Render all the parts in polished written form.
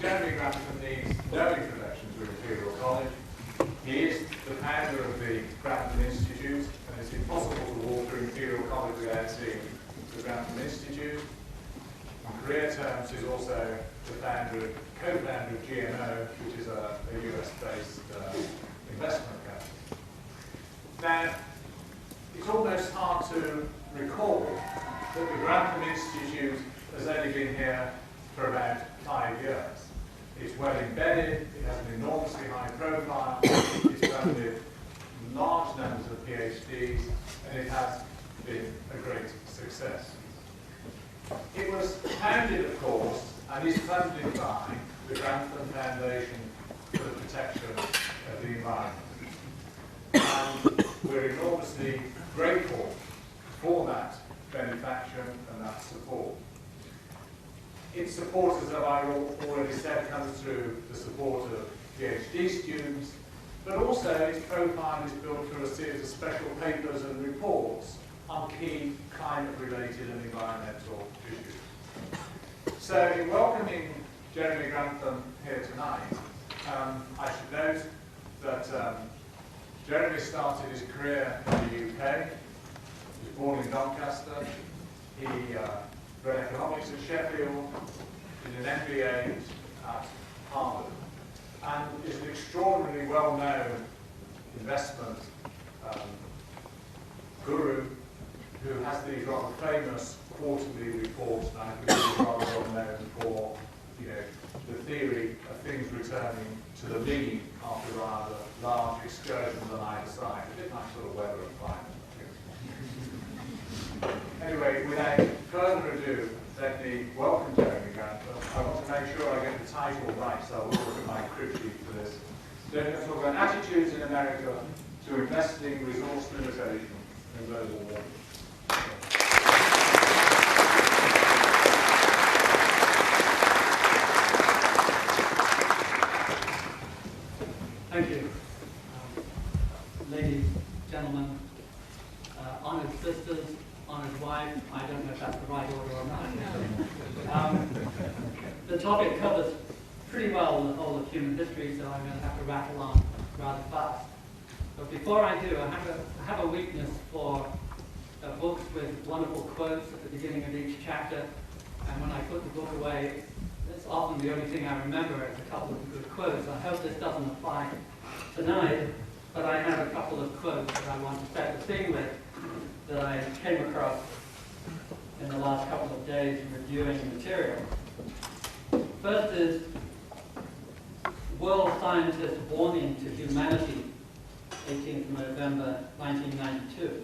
Jeremy Grantham needs no introduction to Imperial College. He is the founder of the Grantham Institute, and it's impossible to walk through Imperial College without seeing the Grantham Institute. In career terms, he's also the co-founder of GMO, which is a US-based investment company. Now, it's almost hard to recall that the Grantham Institute has only been here for about 5 years. It's well embedded, it has an enormously high profile, it's funded large numbers of PhDs, and it has been a great success. It was founded, of course, and is funded by the Grantham Foundation for the Protection of the Environment. And we're enormously grateful for that benefaction and that support. Its support, as I've already said, comes through the support of PhD students, but also its profile is built through a series of special papers and reports on key climate-related and environmental issues. So in welcoming Jeremy Grantham here tonight, I should note that Jeremy started his career in the UK. He was born in Doncaster. He read economics at Sheffield, did an MBA at Harvard, and is an extraordinarily well-known investment guru who has these rather famous quarterly reports, and I think he's rather well known for the theory of things returning to the mean after rather large excursions on either side. A bit like sort of weather and climate. Anyway, without further ado, let me welcome Jeremy Grantham. I want to make sure I get the title right, so I'll look at my crib sheet for this. Jeremy going to talk about attitudes in America to investing, resource limitation, and global warming. Thank you. Ladies, gentlemen, honored sisters, honored wife, I don't know if that's the right order or not. The topic covers pretty well the whole of human history, so I'm going to have to rattle on rather fast. But before I do, I have a weakness for books with wonderful quotes at the beginning of each chapter, and when I put the book away, it's often the only thing I remember is a couple of good quotes. I hope this doesn't apply tonight, but I have a couple of quotes that I want to set the scene with that I came across in the last couple of days reviewing the material. First is World Scientist Warning to Humanity, 18th November 1992. It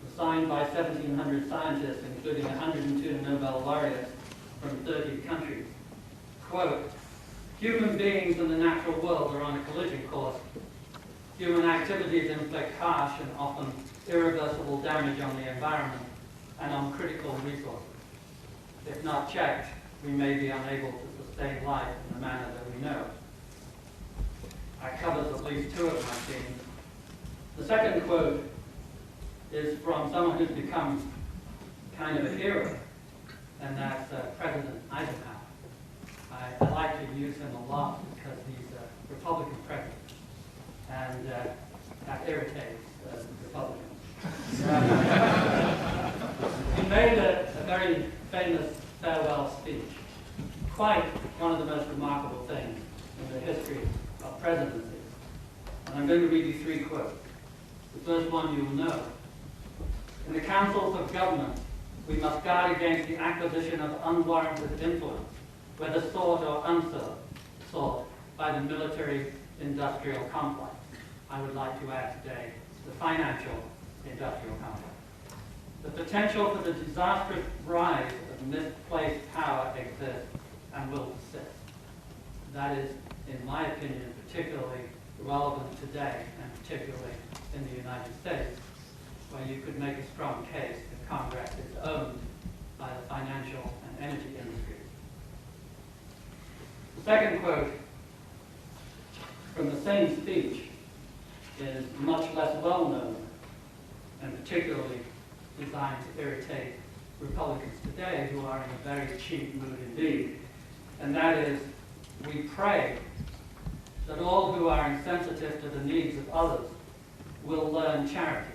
was signed by 1,700 scientists, including 102 Nobel laureates from 30 countries. Quote, human beings and the natural world are on a collision course. Human activities inflict harsh and often irreversible damage on the environment and on critical resources. If not checked, we may be unable to sustain life in the manner that we know. That covers at least two of my themes. The second quote is from someone who's become kind of a hero, and that's President Eisenhower. I like to use him a lot because he's a Republican president, and that irritates Republicans. He made a very famous farewell speech, quite one of the most remarkable things in the history of presidencies. And I'm going to read you three quotes. The first one you will know. In the councils of government, we must guard against the acquisition of unwarranted influence, whether sought or unsought, by the military-industrial complex. I would like to add today the financial-industrial complex. The potential for the disastrous rise of misplaced power exists and will persist. That is, in my opinion, particularly relevant today, and particularly in the United States, where you could make a strong case that Congress is owned by the financial and energy industries. The second quote from the same speech is much less well known and particularly designed to irritate Republicans today who are in a very cheap mood indeed. And that is, we pray that all who are insensitive to the needs of others will learn charity.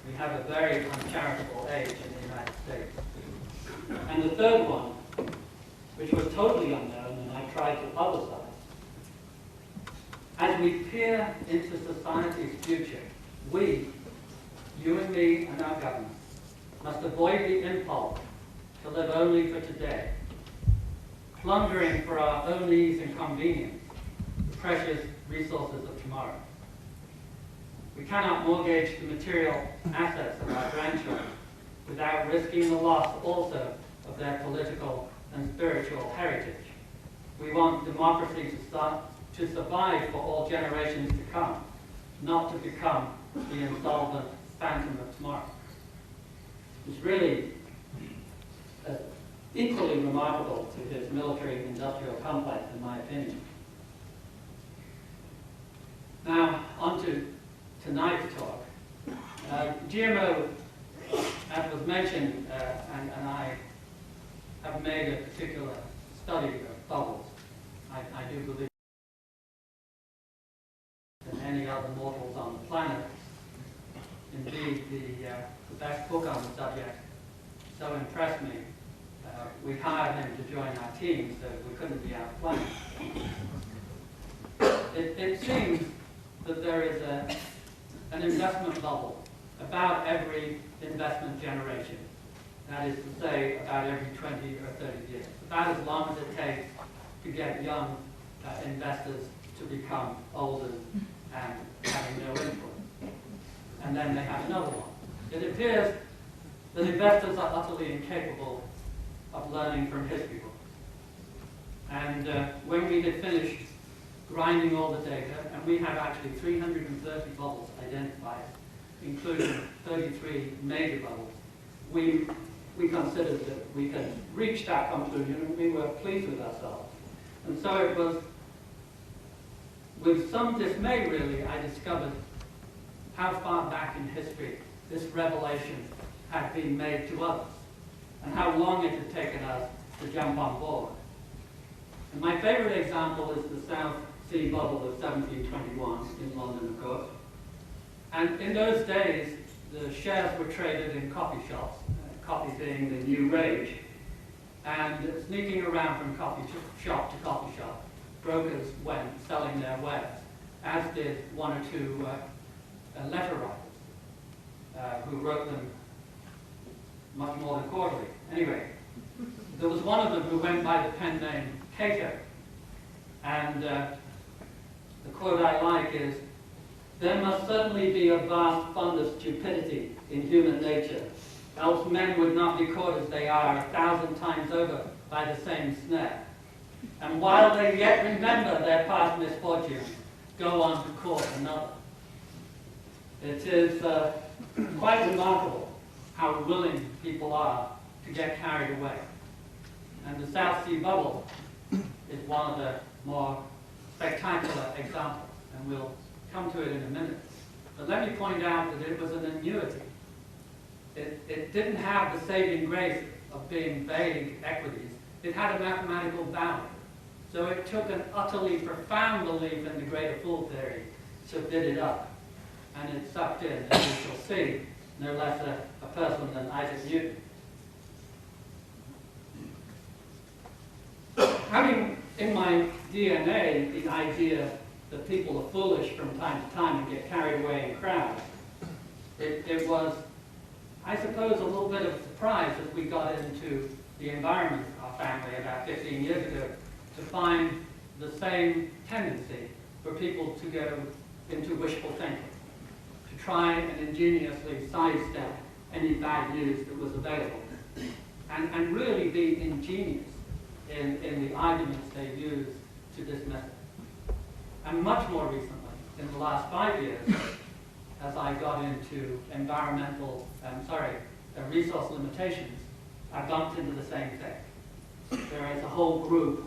We have a very uncharitable age in the United States. And the third one, which was totally unknown, and I tried to publicize, as we peer into society's future, we, you and me and our government, must avoid the impulse to live only for today, plundering for our own ease and convenience the precious resources of tomorrow. We cannot mortgage the material assets of our grandchildren without risking the loss also of their political and spiritual heritage. We want democracy to survive for all generations to come, not to become the insolvent phantom of tomorrow. It's really equally remarkable to his military-industrial complex, in my opinion. Now, on to tonight's talk. GMO, as was mentioned, and I have made a particular study of bubbles. I do believe than any other mortals on the planet. Indeed, the best book on the subject so impressed me. We hired him to join our team, so we couldn't be outflanked. It seems that there is an investment bubble about every investment generation. That is to say, about every 20 or 30 years. About as long as it takes to get young investors to become older and having no influence. And then they have another one. It appears that investors are utterly incapable of learning from history books. And when we had finished grinding all the data, and we have actually 330 bubbles identified, including 33 major bubbles, we considered that we had reached that conclusion, and we were pleased with ourselves. And so it was with some dismay, really, I discovered how far back in history this revelation had been made to others, and how long it had taken us to jump on board. And my favorite example is the South Sea bubble of 1721 in London, of course. And in those days, the shares were traded in coffee shops, coffee being the new rage. And sneaking around from coffee shop to coffee shop, brokers went selling their wares, as did one or two letter writers who wrote them much more than quarterly. Anyway, there was one of them who went by the pen name Cato. And the quote I like is, "There must certainly be a vast fund of stupidity in human nature, else men would not be caught as they are 1,000 times over by the same snare. And while they yet remember their past misfortunes, go on to court another." It is quite remarkable how willing people are to get carried away. And the South Sea bubble is one of the more spectacular examples, and we'll come to it in a minute. But let me point out that it was an annuity. It didn't have the saving grace of being vague equities. It had a mathematical bound. So it took an utterly profound belief in the greater fool theory to bid it up. And it sucked in, as we shall see, no less a person than Isaac Newton. Having in my DNA the idea that people are foolish from time to time and get carried away in crowds, it was, I suppose, a little bit of a surprise as we got into the environment of our family about 15 years ago to find the same tendency for people to go into wishful thinking, to try and ingeniously sidestep any bad news that was available, and really be ingenious in the arguments they use to dismiss it. And much more recently, in the last 5 years, as I got into resource limitations, I bumped into the same thing. There is a whole group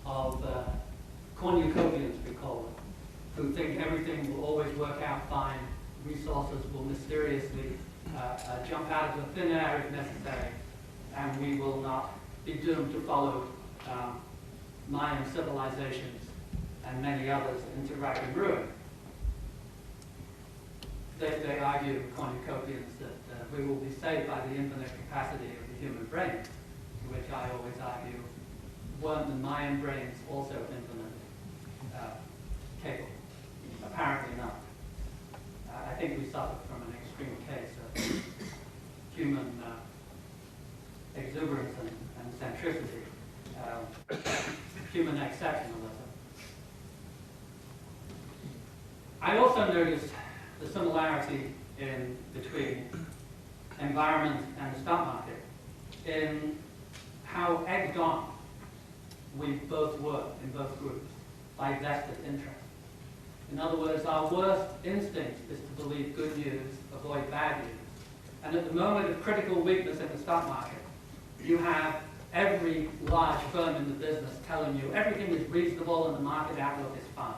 of cornucopians, we call them, who think everything will always work out fine, resources will mysteriously jump out of the thin air if necessary, and we will not be doomed to follow Mayan civilizations and many others into rack and ruin. They argue, cornucopians, that we will be saved by the infinite capacity of the human brain, to which I always argue, weren't the Mayan brains also infinitely capable? Apparently not. I think we suffered from an extreme case of human exuberance and centricity, human exceptionalism. I also noticed the similarity between environment and the stock market in how egged on we both were in both groups by vested interest. In other words, our worst instinct is to believe good news, avoid bad news. And at the moment of critical weakness in the stock market, you have every large firm in the business telling you everything is reasonable and the market outlook is fine.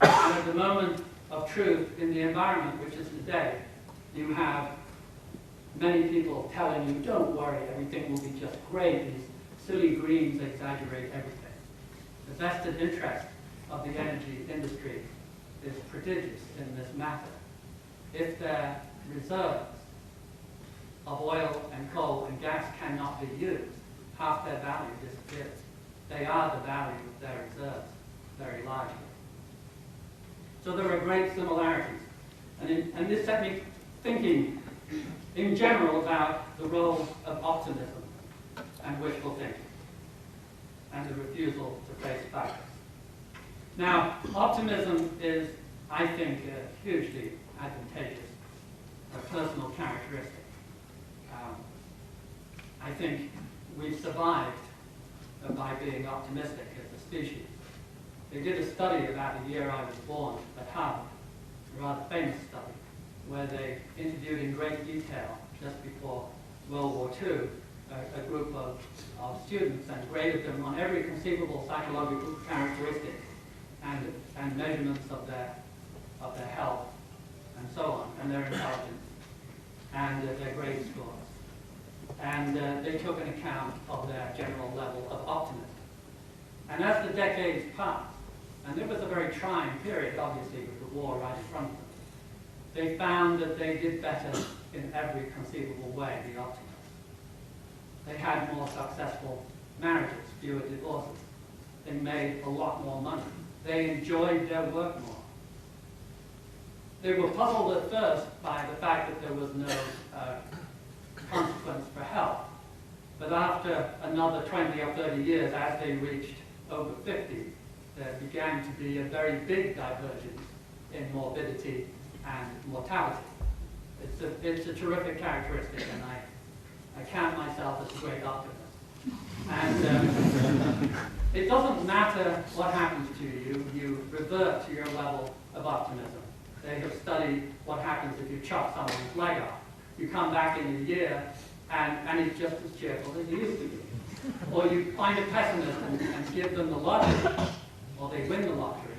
And at the moment of truth in the environment, which is today, you have many people telling you, don't worry, everything will be just great. These silly greens exaggerate everything. The vested interest of the energy industry is prodigious in this matter. If their reserves of oil and coal and gas cannot be used, half their value disappears. They are the value of their reserves, very largely. So there are great similarities. And this set me thinking in general about the role of optimism and wishful thinking and the refusal to face facts. Now, optimism is, I think, a hugely advantageous, a personal characteristic. I think we've survived by being optimistic as a species. They did a study about the year I was born at Harvard, a rather famous study, where they interviewed in great detail, just before World War II, a group of students and graded them on every conceivable psychological characteristic and measurements of their health and so on, and their intelligence, and their grade scores. And they took an account of their general level of optimism. And as the decades passed, and it was a very trying period, obviously, with the war right in front of them, they found that they did better in every conceivable way, the optimists. They had more successful marriages, fewer divorces. They made a lot more money. They enjoyed their work more. They were puzzled at first by the fact that there was no consequence for health. But after another 20 or 30 years, as they reached over 50, there began to be a very big divergence in morbidity and mortality. It's a terrific characteristic, and I count myself as a great optimist. And it doesn't matter what happens to you, you revert to your level of optimism. They have studied what happens if you chop someone's leg off. You come back in a year, and he's just as cheerful as he used to be. Or you find a pessimist and give them the lottery, or they win the lottery,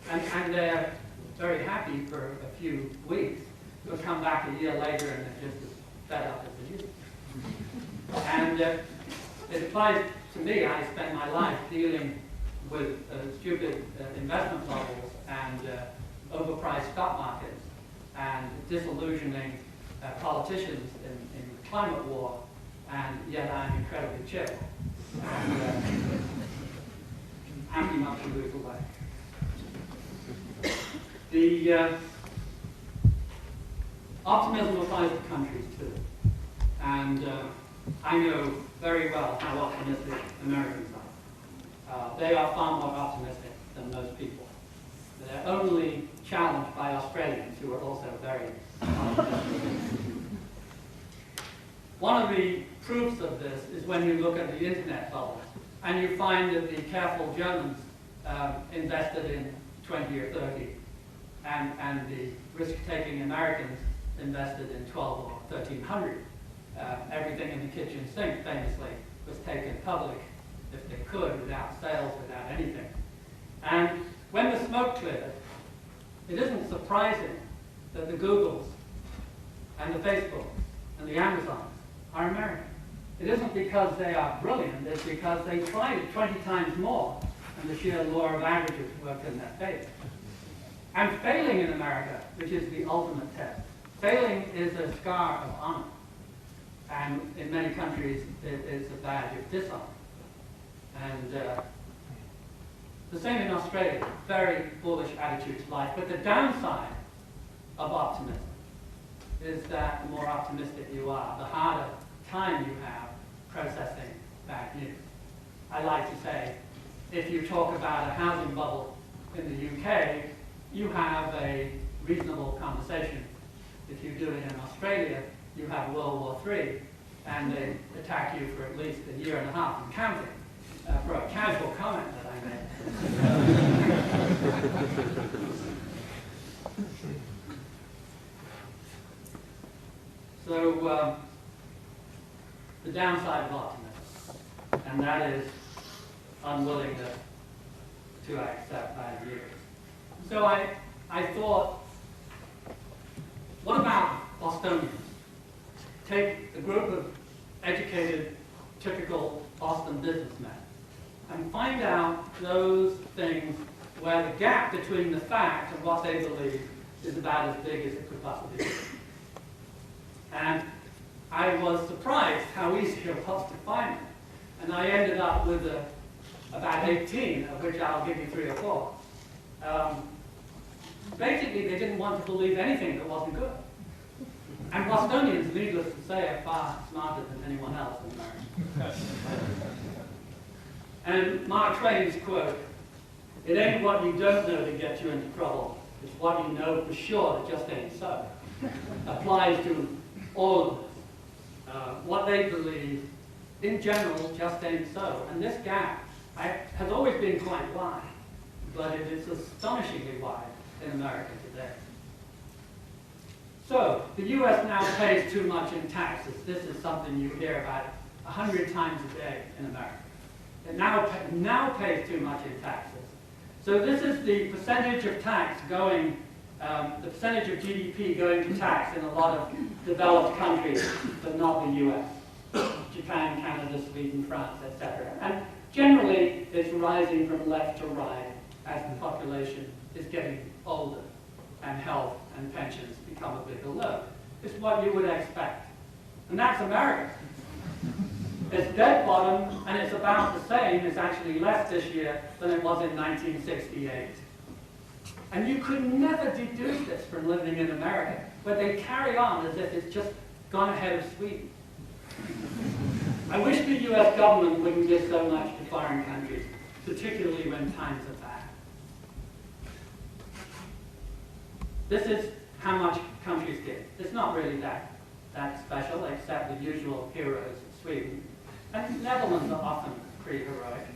and they're very happy for a few weeks. They'll come back a year later and they're just as fed up as they used to. And it applies to me. I spend my life dealing with stupid investment bubbles and overpriced stock markets and disillusioning politicians in the climate war, and yet I'm incredibly cheerful and happy not to lose away. The optimism applies to countries too, and I know very well how optimistic Americans are. They are far more optimistic than most people. They're only challenged by Australians, who are also very optimistic. One of the proofs of this is when you look at the internet bubble, and you find that the careful Germans invested in 20 or 30, and the risk-taking Americans invested in 12 or 1,300. Everything in the kitchen sink, famously, was taken public, if they could, without sales, without anything. And when the smoke cleared, it isn't surprising that the Googles and the Facebooks and the Amazons are American. It isn't because they are brilliant, it's because they tried it 20 times more, and the sheer law of averages worked in their favor. And failing in America, which is the ultimate test, failing is a scar of honor. And in many countries, it is a badge of dishonor. And the same in Australia, very bullish attitude to life. But the downside of optimism is that the more optimistic you are, the harder time you have processing bad news. I like to say, if you talk about a housing bubble in the UK, you have a reasonable conversation. If you do it in Australia, you have World War III, and they attack you for at least a year and a half and counting, for a casual comment that I made. So, the downside of optimism, and that is unwillingness to accept bad news. So I thought, what about Bostonians? Take a group of educated, typical Boston businessmen and find out those things where the gap between the fact and what they believe is about as big as it could possibly be. And I was surprised how easy it was to find them. And I ended up with about 18, of which I'll give you 3 or 4. Basically, they didn't want to believe anything that wasn't good. And Bostonians, needless to say, are far smarter than anyone else in America. And Mark Twain's quote, "It ain't what you don't know that gets you into trouble, it's what you know for sure that just ain't so," applies to all of us. What they believe, in general, just ain't so. And this gap has always been quite wide, but it is astonishingly wide in America today. So, the US now pays too much in taxes. This is something you hear about 100 times a day in America. It now pays too much in taxes. So this is the percentage of tax going, the percentage of GDP going to tax in a lot of developed countries, but not the US. Japan, Canada, Sweden, France, etc. And generally, it's rising from left to right as the population is getting older and health and pensions become a bigger load. It's what you would expect. And that's America. It's dead bottom, and it's about the same. It's actually less this year than it was in 1968. And you could never deduce this from living in America, but they carry on as if it's just gone ahead of Sweden. I wish the US government wouldn't give so much to foreign countries, particularly when times are bad. This is how much countries give. It's not really that special, except the usual heroes of Sweden. And Netherlands are often pretty heroic.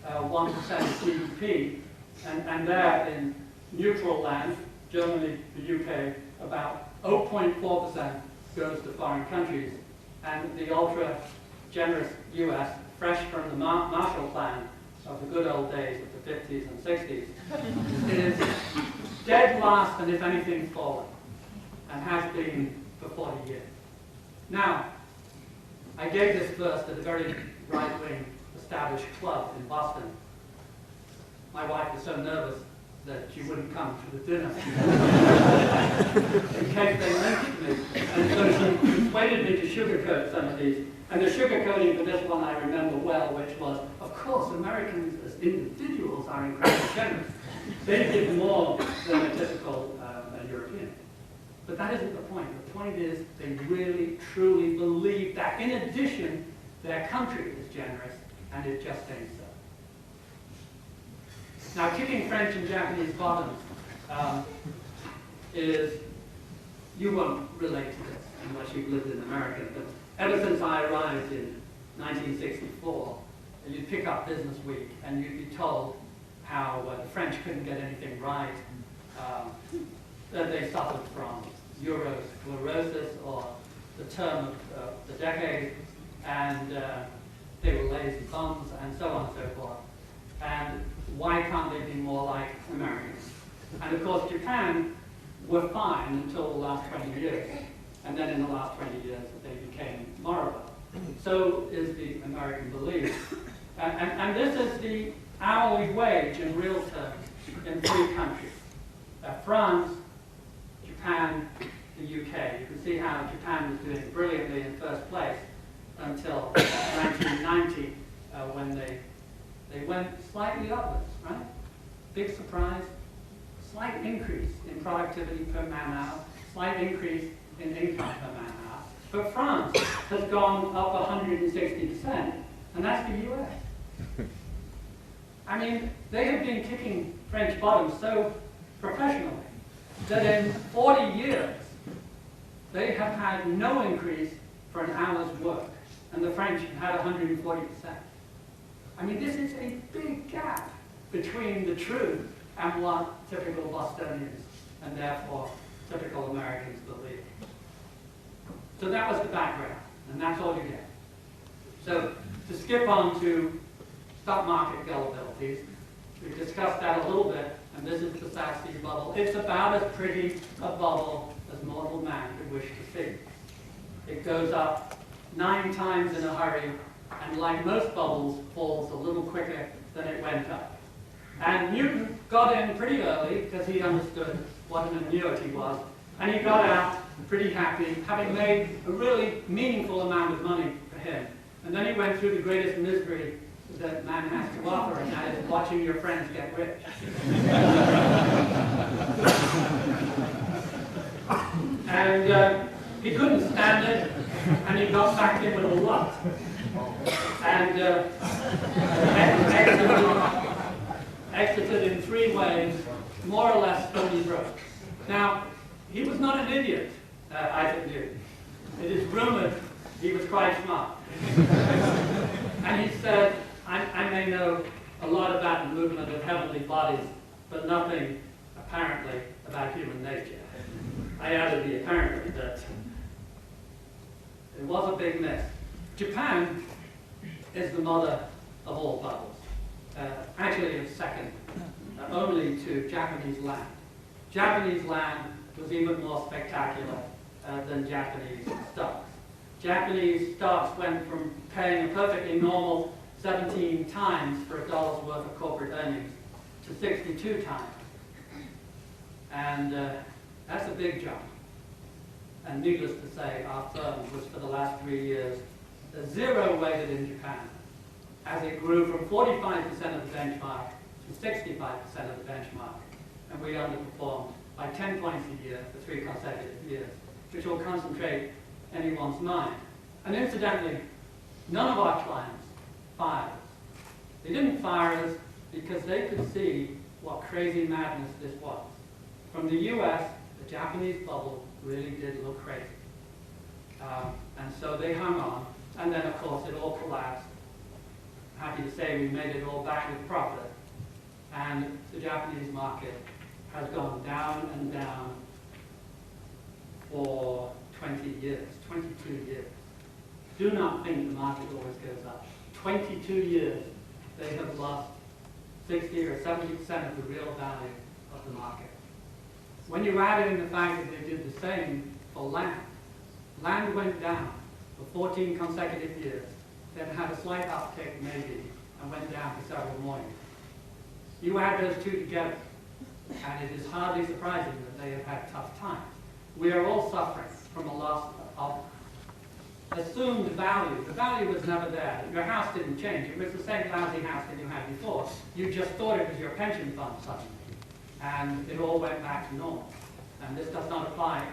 1% of GDP, and there in neutral land, Germany, the UK, about 0.4% goes to foreign countries. And the ultra-generous US, fresh from the Marshall Plan of the good old days of the 50s and 60s, is dead last and if anything fallen, and has been for 40 years. Now, I gave this first at a very right-wing established club in Boston. My wife was so nervous that she wouldn't come to the dinner in case they lynched me. And so she persuaded me to sugarcoat some of these. And the sugarcoating for this one I remember well, which was, of course, Americans as individuals are incredibly generous. They give more than a typical European. But that isn't the point. The point is they really, truly believe that in addition, their country is generous, and it just ain't so. Now, kicking French and Japanese bottoms is, you won't relate to this unless you've lived in America, but ever since I arrived in 1964, you'd pick up Business Week and you'd be told how the French couldn't get anything right, that they suffered from eurosclerosis, or the term of the decade, and they were lazy bums, and so on and so forth. And why can't they be more like Americans? And of course, Japan were fine until the last 20 years. And then in the last 20 years, they became moribund. So so is the American belief. And this is the hourly wage in real terms in 3 countries. France, Japan, the UK. You can see how Japan was doing brilliantly in first place until 1990 when they went slightly upwards, right? Big surprise, slight increase in productivity per man-hour, slight increase in income per man-hour. But France has gone up 160%, and that's the US. I mean, they have been kicking French bottom so professionally that in 40 years, they have had no increase for an hour's work, and the French have had 140%. I mean, this is a big gap between the truth and what typical Bostonians, and therefore typical Americans, believe. So that was the background, and that's all you get. So to skip on to stock market gullibilities, we discussed that a little bit, and this is the Sassy bubble. It's about as pretty a bubble as mortal man could wish to see. It goes up 9 times in a hurry, and like most bubbles, falls a little quicker than it went up. And Newton got in pretty early because he understood what an annuity was, and he got out pretty happy, having made a really meaningful amount of money for him. And then he went through the greatest misery that man has to offer, and that is watching your friends get rich. And he couldn't stand it, and he got back in with a lot. And exited in 3 ways, more or less stony broke. Now, he was not an idiot, Isaac Newton. It is rumored he was quite smart. And he said, I may know a lot about the movement of heavenly bodies, but nothing, apparently, about human nature. I added the apparently that it was a big miss. Japan is the mother of all bubbles. Actually, it's second, only to Japanese land. Japanese land was even more spectacular than Japanese stocks. Japanese stocks went from paying a perfectly normal 17 times for $1 worth of corporate earnings to 62 times. And that's a big jump. And needless to say, our firm was for the last 3 years zero weighted in Japan, as it grew from 45% of the benchmark to 65% of the benchmark. And we underperformed by 10 points a year for 3 consecutive years, which will concentrate anyone's mind. And incidentally, none of our clients fired us. They didn't fire us because they could see what crazy madness this was. From the US, the Japanese bubble really did look crazy. And so they hung on, and then of course it all collapsed. Happy to say we made it all back with profit. And the Japanese market has gone down and down for 20 years, 22 years. Do not think the market always goes up. 22 years, they have lost 60 or 70% of the real value of the market. When you add in the fact that they did the same for land, land went down for 14 consecutive years, then had a slight uptick maybe, and went down for several more years. You add those two together, and it is hardly surprising that they have had tough times. We are all suffering from a loss of assumed value. The value was never there. Your house didn't change. It was the same lousy house that you had before. You just thought it was your pension fund suddenly. And it all went back to normal. And this does not apply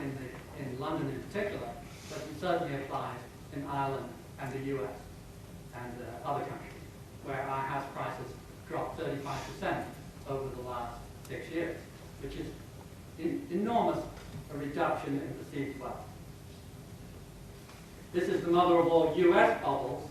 in London in particular, but it certainly applies in Ireland and the US and other countries, where our house prices dropped 35% over the last 6 years, which is enormous a reduction in perceived wealth. This is the mother of all US bubbles.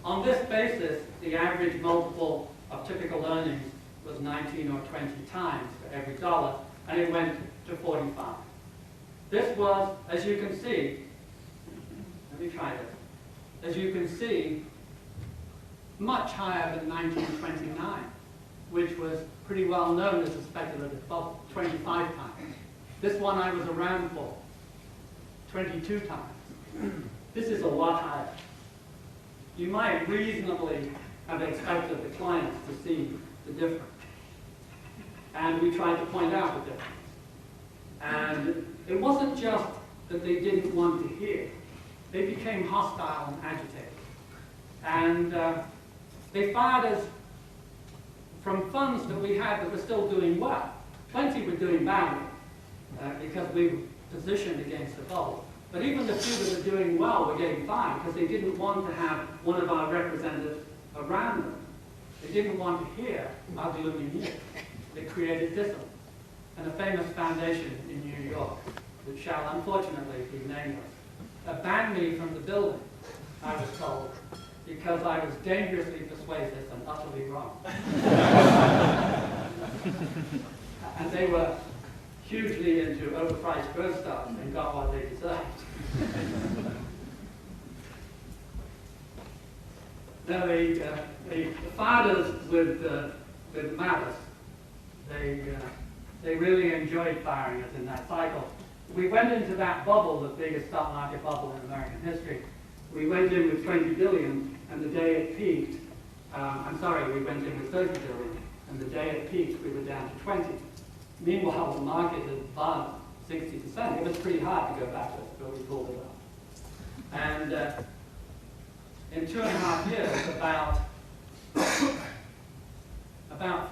On this basis, the average multiple of typical earnings was 19 or 20 times for every dollar, and it went to 45. This was, as you can see, let me try this. As you can see, much higher than 1929, which was pretty well known as a speculative bubble, 25 times. This one I was around for, 22 times. This is a lot higher. You might reasonably have expected the clients to see the difference. And we tried to point out the difference. And it wasn't just that they didn't want to hear. They became hostile and agitated. And they fired us from funds that we had that were still doing well. Plenty were doing badly because we were positioned against the bubble. But even the few that were doing well were getting fired because they didn't want to have one of our representatives around them. They didn't want to hear our gloomy news. They created dissonance. And a famous foundation in New York, that shall unfortunately be nameless, banned me from the building, I was told, because I was dangerously persuasive and utterly wrong. And they were hugely into overpriced growth stocks and got what they deserved. Now, the fathers with malice, they really enjoyed firing us in that cycle. We went into that bubble, the biggest stock market bubble in American history. We went in with 20 billion, and the day it peaked, we went in with 30 billion, and the day it peaked, we were down to 20. Meanwhile, the market had bumped 60%. It was pretty hard to go backwards, but we pulled it off. And in 2.5 years, about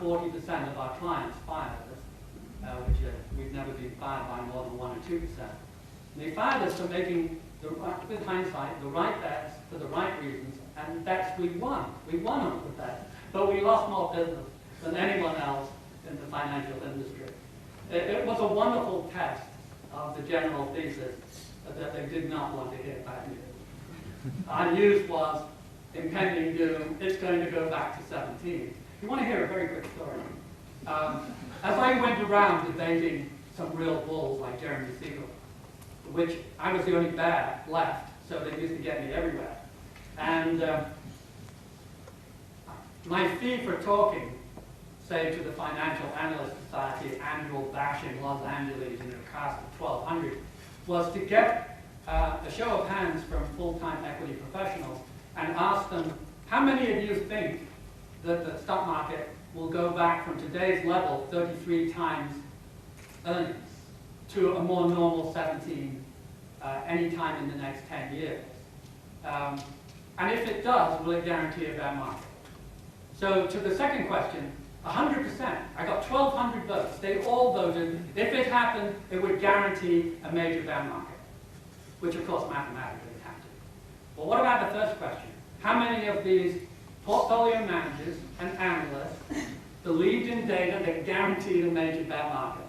40% of our clients fired us, which we've never been fired by more than 1 or 2%. And they fired us for making, with hindsight, the right bets for the right reasons, and bets we won. We won on the bets, but we lost more business than anyone else in the financial industry. It was a wonderful test of the general thesis that they did not want to hear bad news. Our news was impending doom, it's going to go back to 17. You want to hear a very quick story? As I went around debating some real bulls like Jeremy Siegel, which I was the only bear left, so they used to get me everywhere. And my fee for talking, say to the Financial Analyst Society annual bash in Los Angeles in a cast of 1,200, was to get a show of hands from full-time equity professionals and ask them, how many of you think that the stock market will go back from today's level, 33 times earnings, to a more normal 17 anytime in the next 10 years? And if it does, will it guarantee a bear market? So to the second question, 100%. I got 1,200 votes. They all voted. If it happened, it would guarantee a major bear market, which of course mathematically it had to. Well, what about the first question? How many of these portfolio managers and analysts believed in data that guaranteed a major bear market?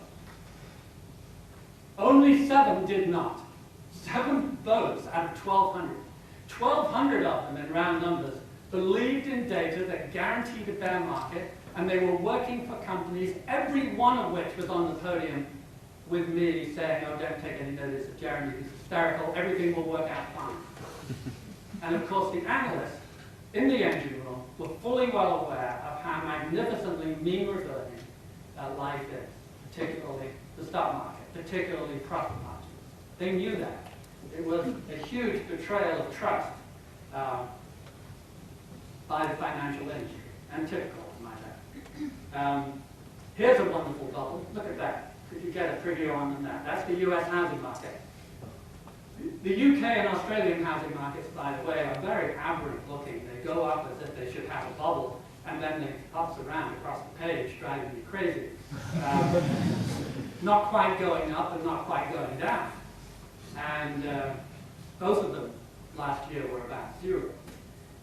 Only 7 did not. 7 votes out of 1,200. 1,200 of them, in round numbers, believed in data that guaranteed a bear market, and they were working for companies, every one of which was on the podium with me saying, oh, don't take any notice of Jeremy, he's hysterical, everything will work out fine. And of course the analysts in the engine room were fully well aware of how magnificently mean reverting life is, particularly the stock market, particularly profit margins. They knew that. It was a huge betrayal of trust by the financial industry, and typical, as might add. Here's a wonderful bubble. Look at that. Could you get a preview on that? That's the US housing market. The UK and Australian housing markets, by the way, are very aberrant looking. They go up as if they should have a bubble, and then they hops around across the page, driving me crazy. Not quite going up and not quite going down. And both of them last year were about 0.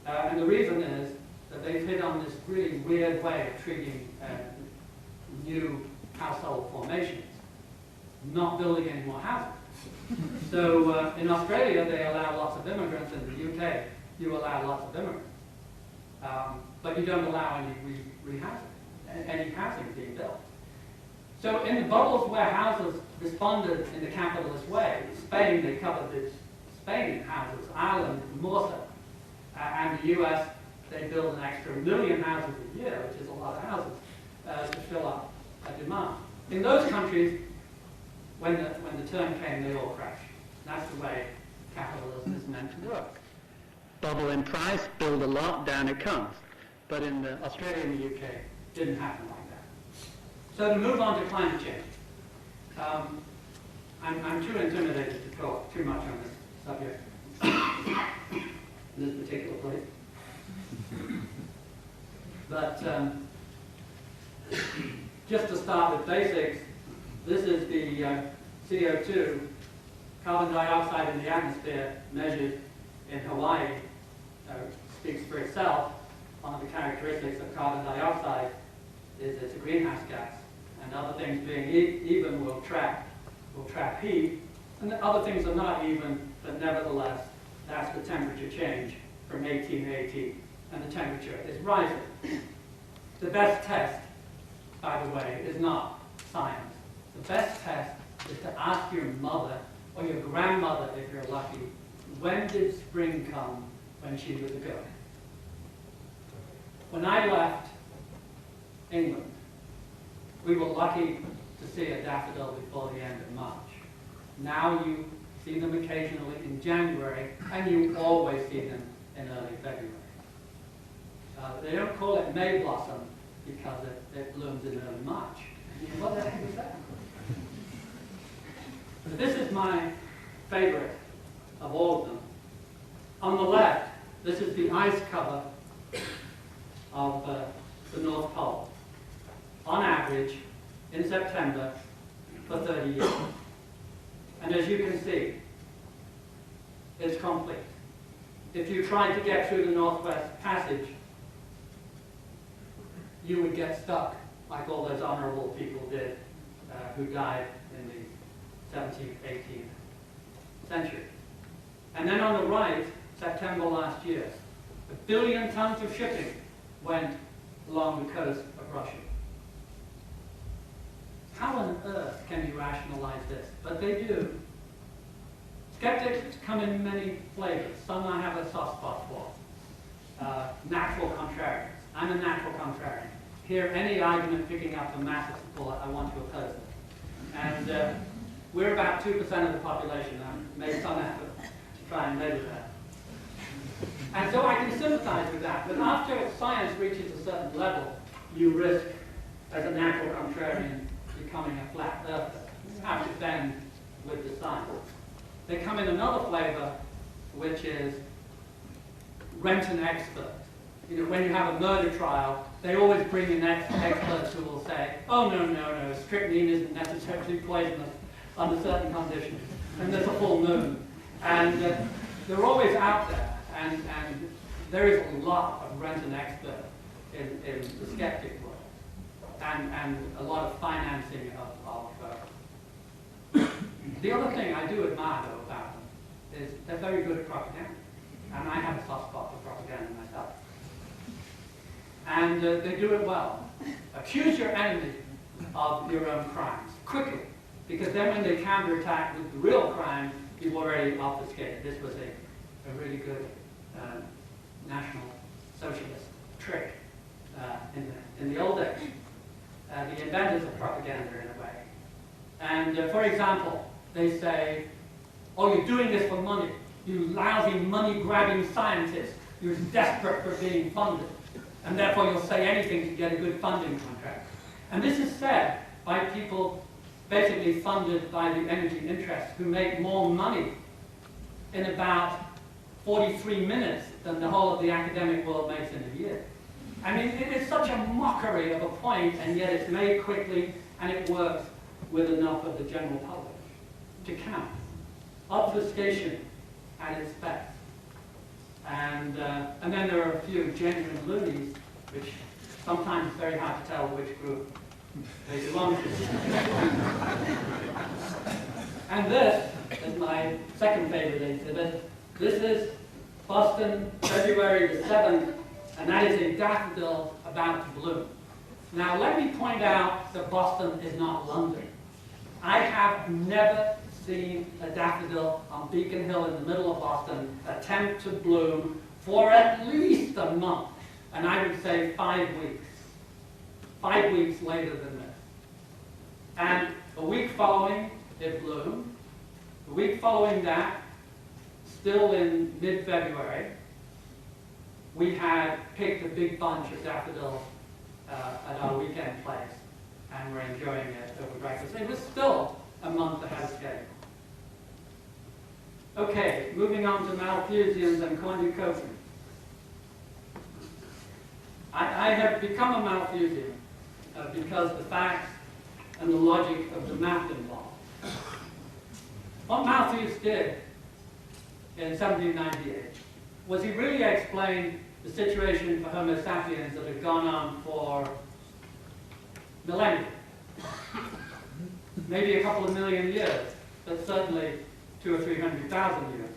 And the reason is that they've hit on this really weird way of treating new household formations, not building any more houses. So in Australia, they allow lots of immigrants. In the UK, you allow lots of immigrants. But you don't allow any rehousing, any housing being built. So in the bubbles where houses responded in the capitalist way, Spain, they covered this, Spain houses, Ireland more so. And the US, they build an extra 1 million houses a year, which is a lot of houses, to fill up a demand. In those countries, when the turn came, they all crashed. That's the way capital capitalism is meant to work. Bubble in price, build a lot, down it comes. But in Australia and the UK, it didn't happen like that. So to move on to climate change. I'm too intimidated to talk too much on this subject in this particular place. But just to start with basics, this is the CO2, carbon dioxide in the atmosphere measured in Hawaii. Speaks for itself. One of the characteristics of carbon dioxide is it's a greenhouse gas, and other things being even will trap heat, and the other things are not even, but nevertheless, that's the temperature change from 1880, and the temperature is rising. The best test, by the way, is not science. The best test is to ask your mother, or your grandmother if you're lucky, when did spring come when she was a girl? When I left England, we were lucky to see a daffodil before the end of March. Now you see them occasionally in January, and you always see them in early February. They don't call it May blossom because it blooms in early March. What the heck is that? This is my favorite of all of them. On the left, this is the ice cover of the North Pole, on average, in September for 30 years. And as you can see, it's complete. If you tried to get through the Northwest Passage, you would get stuck like all those honorable people did who died in the 17th, 18th century. And then on the right, September last year, 1 billion tons of shipping went along the coast of Russia. How on earth can you rationalize this? But they do. Skeptics come in many flavors. Some I have a soft spot for. Natural contrarians. I'm a natural contrarian. Hear any argument picking up a massive support, I want to oppose it. And we're about 2% of the population. I've made some effort to try and measure that. And so I can sympathize with that. But after science reaches a certain level, you risk, as a natural contrarian, becoming a flat earther. You have to bend with the science. They come in another flavor, which is rent an expert. You know, when you have a murder trial, they always bring in experts who will say, oh, no, strychnine isn't necessarily poisonous under certain conditions. And there's a full moon. And they're always out there. And there is a lot of rent an expert in the skeptic world. And a lot of financing of the other thing I do admire, though, about them is they're very good at propaganda. And I have a soft spot for propaganda myself. And they do it well. Accuse your enemy of your own crimes, quickly. Because then when they counterattack with the real crime, you've already obfuscated. This was a really good National Socialist trick in the old days. The inventors of propaganda, in a way. And for example, they say, oh, you're doing this for money. You lousy money-grabbing scientists. You're desperate for being funded. And therefore you'll say anything to get a good funding contract. And this is said by people basically funded by the energy interests who make more money in about 43 minutes than the whole of the academic world makes in a year. I mean, it is such a mockery of a point, and yet it's made quickly, and it works with enough of the general public to count. Obfuscation at its best. And then there are a few genuine loonies, which sometimes it's very hard to tell which group they belong to. And this is my second favorite exhibit. This is Boston, February the 7th, and that is a daffodil about to bloom. Now let me point out that Boston is not London. I have never seen a daffodil on Beacon Hill in the middle of Boston attempt to bloom for at least a month, and I would say 5 weeks. 5 weeks later than this. And a week following, it bloomed. The week following that, still in mid-February, we had picked a big bunch of daffodils at our weekend place, and we're enjoying it over breakfast. It was still a month ahead of schedule. Okay, moving on to Malthusians and cornucopia. I have become a Malthusian because the facts and the logic of the math involved. What Malthus did in 1798 was he really explained the situation for Homo sapiens that had gone on for millennia. Maybe a couple of million years, but certainly 200,000 or 300,000 years.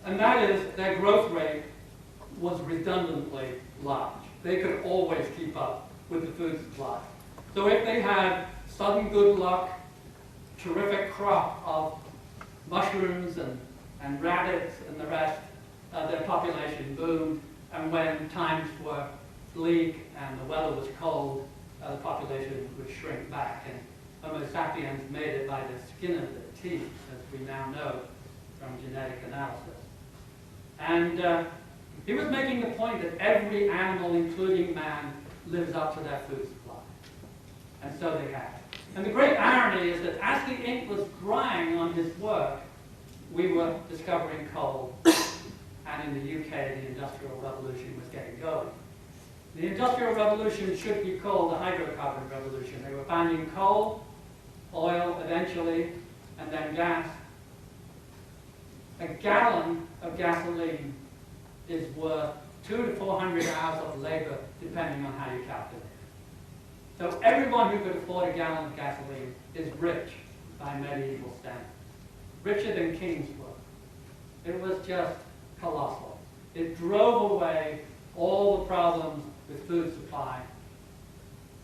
And that is, their growth rate was redundantly large. They could always keep up with the food supply. So if they had sudden good luck, terrific crop of mushrooms and rabbits and the rest, their population boomed. And when times were bleak and the weather was cold, the population would shrink back. And Homo sapiens made it by the skin of their teeth, as we now know from genetic analysis. And he was making the point that every animal, including man, lives up to their food supply. And so they have. And the great irony is that as the ink was drying on his work, we were discovering coal, and in the UK, the Industrial Revolution was getting going. The Industrial Revolution should be called the hydrocarbon revolution. They were finding coal, oil eventually, and then gas. A gallon of gasoline is worth 200 to 400 hours of labor, depending on how you calculate it. So everyone who could afford a gallon of gasoline is rich by medieval standards. Richer than kings were. It was just colossal. It drove away all the problems with food supply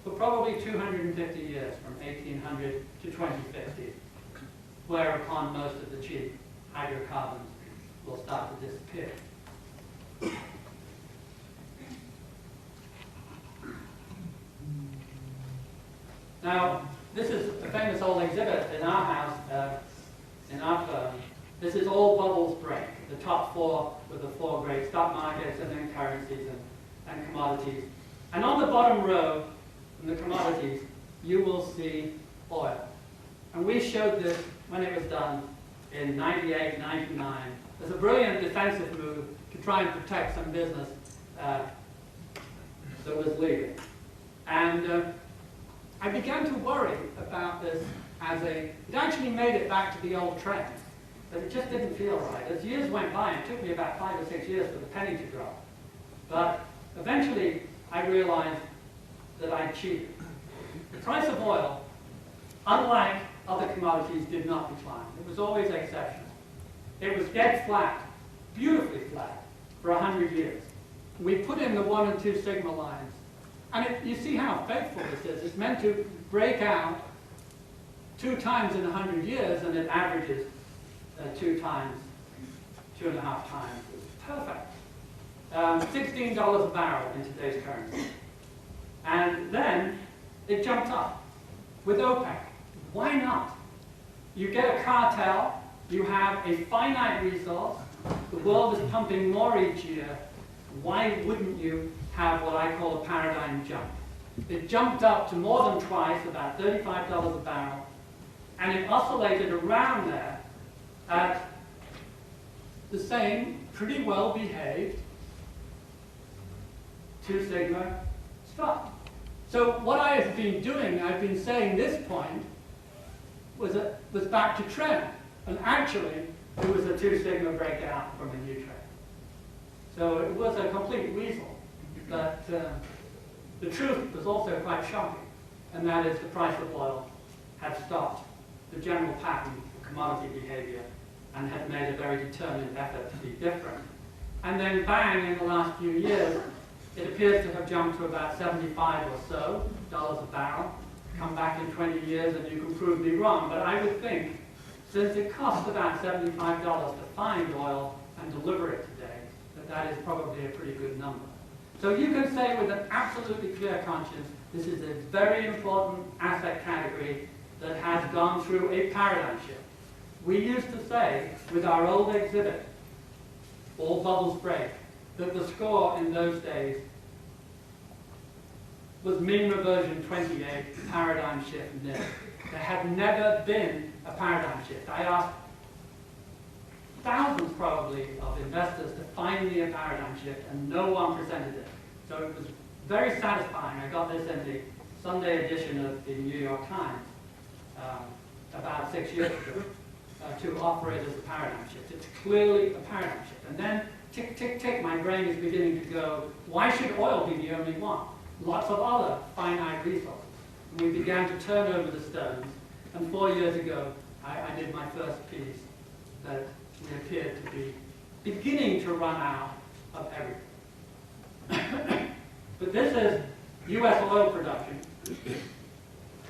for probably 250 years, from 1800 to 2050, whereupon most of the cheap hydrocarbons will start to disappear. Now, this is a famous old exhibit in our house, in our firm. This is all bubbles break, the top four with the four great stock markets and then currencies and commodities. And on the bottom row, in the commodities, you will see oil. And we showed this when it was done in 98, 99, as a brilliant defensive move to try and protect some business that was leaving. And I began to worry about this it actually made it back to the old trend, but it just didn't feel right. As years went by, it took me about 5 or 6 years for the penny to drop. But eventually, I realized that I'd cheated. The price of oil, unlike other commodities, did not decline. It was always exceptional. It was dead flat, beautifully flat, for 100 years. We put in the 1 and 2 sigma lines, and you see how faithful this is. It's meant to break out 2 times in 100 years, and it averages 2 times, 2.5 times. It's perfect. $16 a barrel in today's currency. And then it jumped up with OPEC. Why not? You get a cartel, you have a finite resource, the world is pumping more each year. Why wouldn't you have what I call a paradigm jump? It jumped up to more than twice, about $35 a barrel, and it oscillated around there at the same, pretty well behaved 2 sigma stop. So what I have been doing, I've been saying this point was back to trend, and actually it was a 2 sigma breakout from a new trend. So it was a complete weasel, but the truth was also quite shocking, and that is the price of oil had stopped the general pattern of commodity behavior and had made a very determined effort to be different. And then bang, in the last few years, it appears to have jumped to about 75 or so dollars a barrel. Come back in 20 years and you can prove me wrong, but I would think, since it costs about $75 to find oil and deliver it today, that is probably a pretty good number. So you can say with an absolutely clear conscience, this is a very important asset category that has gone through a paradigm shift. we used to say, with our old exhibit, All Bubbles Break, that the score in those days was mean reversion 28, paradigm shift nil. There had never been a paradigm shift. I asked thousands probably of investors to find me a paradigm shift, and no one presented it. So it was very satisfying. I got this in the Sunday edition of the New York Times about 6 years ago to offer it as a paradigm shift. It's clearly a paradigm shift. And then, tick, tick, tick, my brain is beginning to go, why should oil be the only one? Lots of other finite resources. And we began to turn over the stones. And 4 years ago, I did my first piece that we appeared to be beginning to run out of everything. But this is U.S. oil production.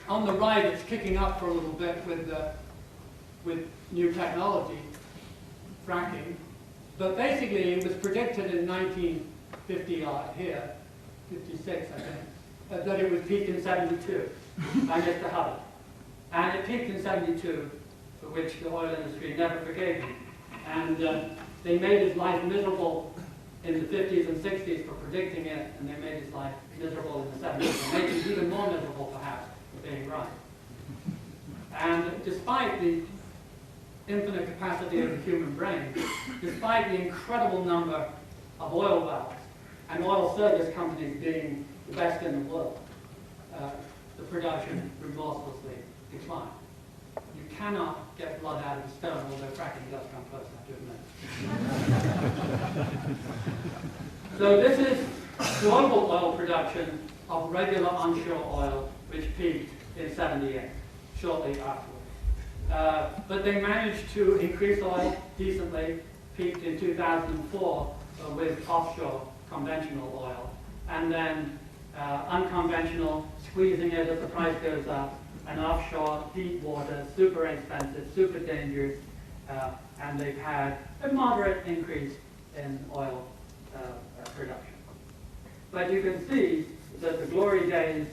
On the right, it's kicking up for a little bit with new technology, fracking. But basically, it was predicted in 1950 here, 56, I think, that it would peak in 72 by Mr. Hubbard. And it peaked in 72, for which the oil industry never forgave him. And they made his life miserable in the 50s and 60s for predicting it, and they made his life miserable in the 70s, and made him even more miserable, perhaps, for being right. And despite the infinite capacity of the human brain, despite the incredible number of oil wells and oil service companies being the best in the world, the production remorselessly declined. You cannot get blood out of a stone, although fracking does come close, I have to admit. So this is global oil production of regular onshore oil, which peaked in 78, shortly afterwards. But they managed to increase oil decently, peaked in 2004 with offshore conventional oil, and then unconventional, squeezing it as the price goes up, and offshore, deep water, super expensive, super dangerous, and they've had a moderate increase in oil production. But you can see that the glory days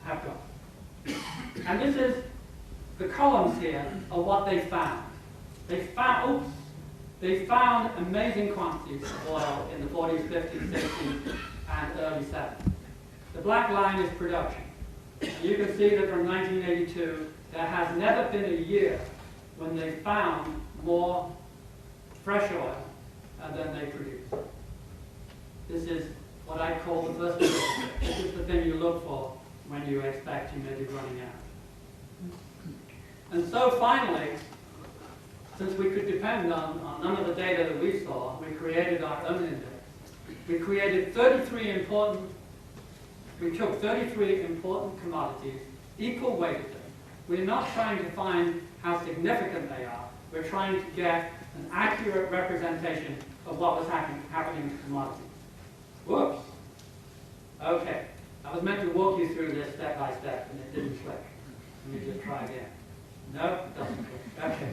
have gone. And this is, the columns here are what they found. They found amazing quantities of oil in the 40s, 50s, 60s, and early 70s. The black line is production. You can see that from 1982, there has never been a year when they found more fresh oil than they produced. This is what I call the first thing. This is the thing you look for when you expect you may be running out. And so finally, since we could depend on none of the data that we saw, we created our own index. We created 33 important, we took 33 important commodities, equal weighted. We're not trying to find how significant they are. We're trying to get an accurate representation of what was happening to commodities. Whoops. Okay. I was meant to walk you through this step by step, and it didn't click. Let me just try again. No, it doesn't click. Okay.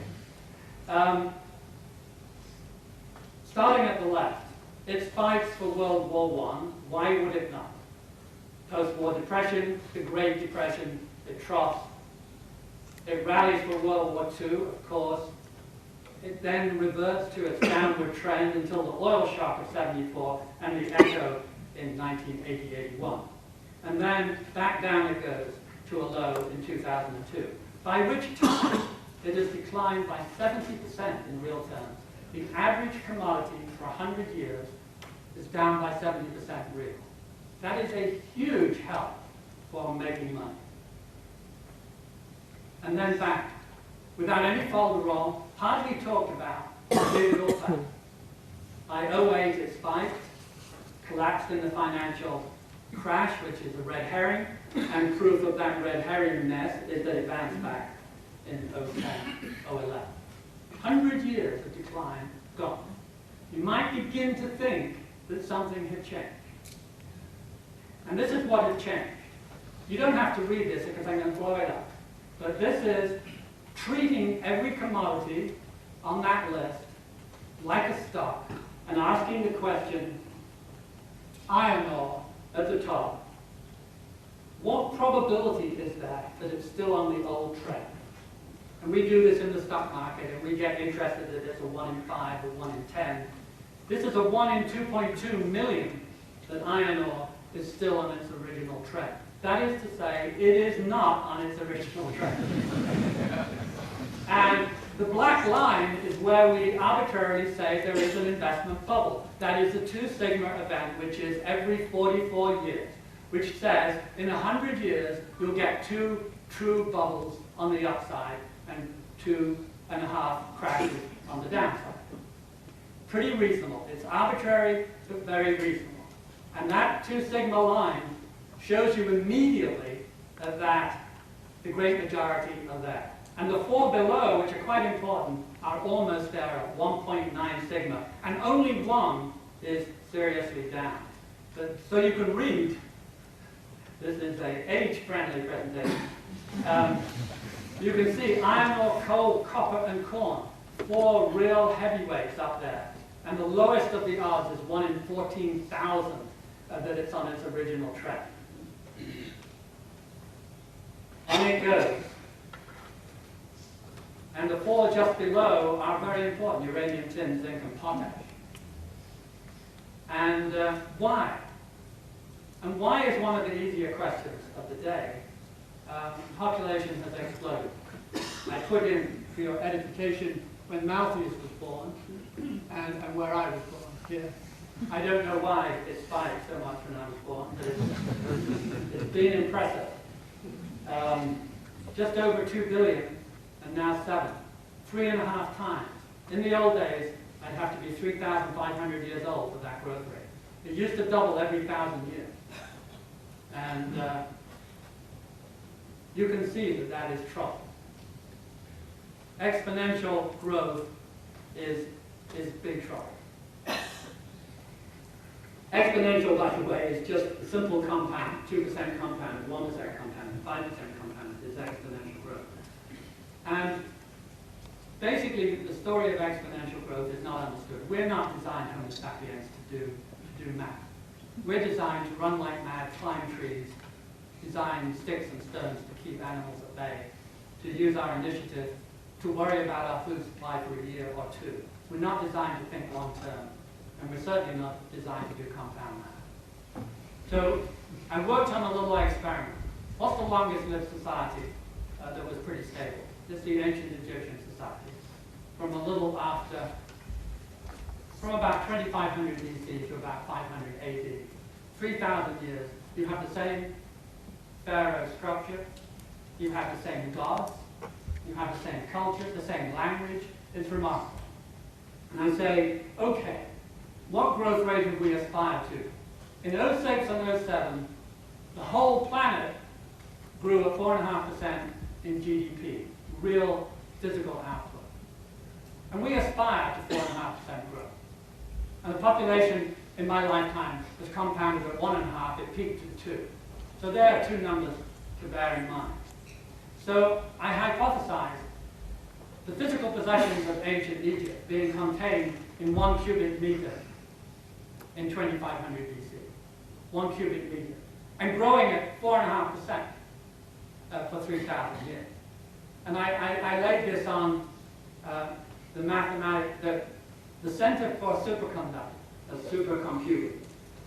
Starting at the left, it spikes for World War I. Why would it not? Post-war depression, the Great Depression, it troughs. It rallies for World War II, of course. It then reverts to its downward trend until the oil shock of 74 and the echo in 1980-81. And then back down it goes to a low in 2002, by which time it has declined by 70% in real terms. The average commodity for 100 years is down by 70% real. That is a huge help for making money. And then back, without any folderol, hardly talked about, digital fact. By 08 it spiked, collapsed in the financial crash, which is a red herring, and proof of that red herring-ness is that it bounced back in 2010, 2011. 100 years of decline, gone. You might begin to think that something had changed. And this is what had changed. You don't have to read this because I'm going to blow it up. But this is treating every commodity on that list like a stock and asking the question, iron ore at the top, what probability is that it's still on the old trend? and we do this in the stock market, and we get interested that it's a 1 in 5 or 1 in 10. This is a 1 in 2.2 million that iron ore is still on its original trend. That is to say, it is not on its original trend. And the black line is where we arbitrarily say there is an investment bubble. That is the 2 sigma event, which is every 44 years, which says in 100 years you'll get 2 true bubbles on the upside and 2.5 crashes on the downside. Pretty reasonable. It's arbitrary, but very reasonable. And that 2 sigma line shows you immediately that the great majority are there. And the 4 below, which are quite important, are almost there at 1.9 sigma. And only 1 is seriously down. So you can read, this is an age-friendly presentation. You can see iron ore, coal, copper, and corn. 4 real heavyweights up there. And the lowest of the odds is 1 in 14,000 that it's on its original trend. On it goes. And the 4 just below are very important: uranium, tin, zinc, and potash. And why? And why is one of the easier questions of the day. Population has exploded. I put in, for your edification, when Malthus was born, and where I was born, here. I don't know why it spiked so much when I was born, but it's been impressive. Just over 2 billion, and now 7. 3.5 times. In the old days, I'd have to be 3,500 years old for that growth rate. It used to double every 1,000 years. And you can see that that is trouble. Exponential growth is big trouble. Exponential, by the way, is just a simple compound, 2% compound, 1% compound, 5% compound is exponential growth. And basically, the story of exponential growth is not understood. We're not designed, Homo sapiens, to do math. We're designed to run like mad, climb trees, design sticks and stones to keep animals at bay, to use our initiative to worry about our food supply for a year or 2. We're not designed to think long term, and we're certainly not designed to do compound math. So I worked on a little experiment. What's the longest lived society that was pretty stable? This is the ancient Egyptian society. From a little after, from about 2500 BC to about 500 AD. 3,000 years. You have the same pharaoh structure. You have the same gods. You have the same culture, the same language. It's remarkable. And I say, okay, what growth rate would we aspire to? In 06 and 07, the whole planet grew at 4.5% in GDP, real physical output. And we aspire to 4.5% growth. And the population in my lifetime was compounded at 1.5, it peaked at 2. So there are 2 numbers to bear in mind. So I hypothesized the physical possessions of ancient Egypt being contained in 1 cubic meter in 2500 BC. 1 cubic meter. And growing at 4.5% for 3,000 years. And I laid this on the mathematics, the Center for Supercomputing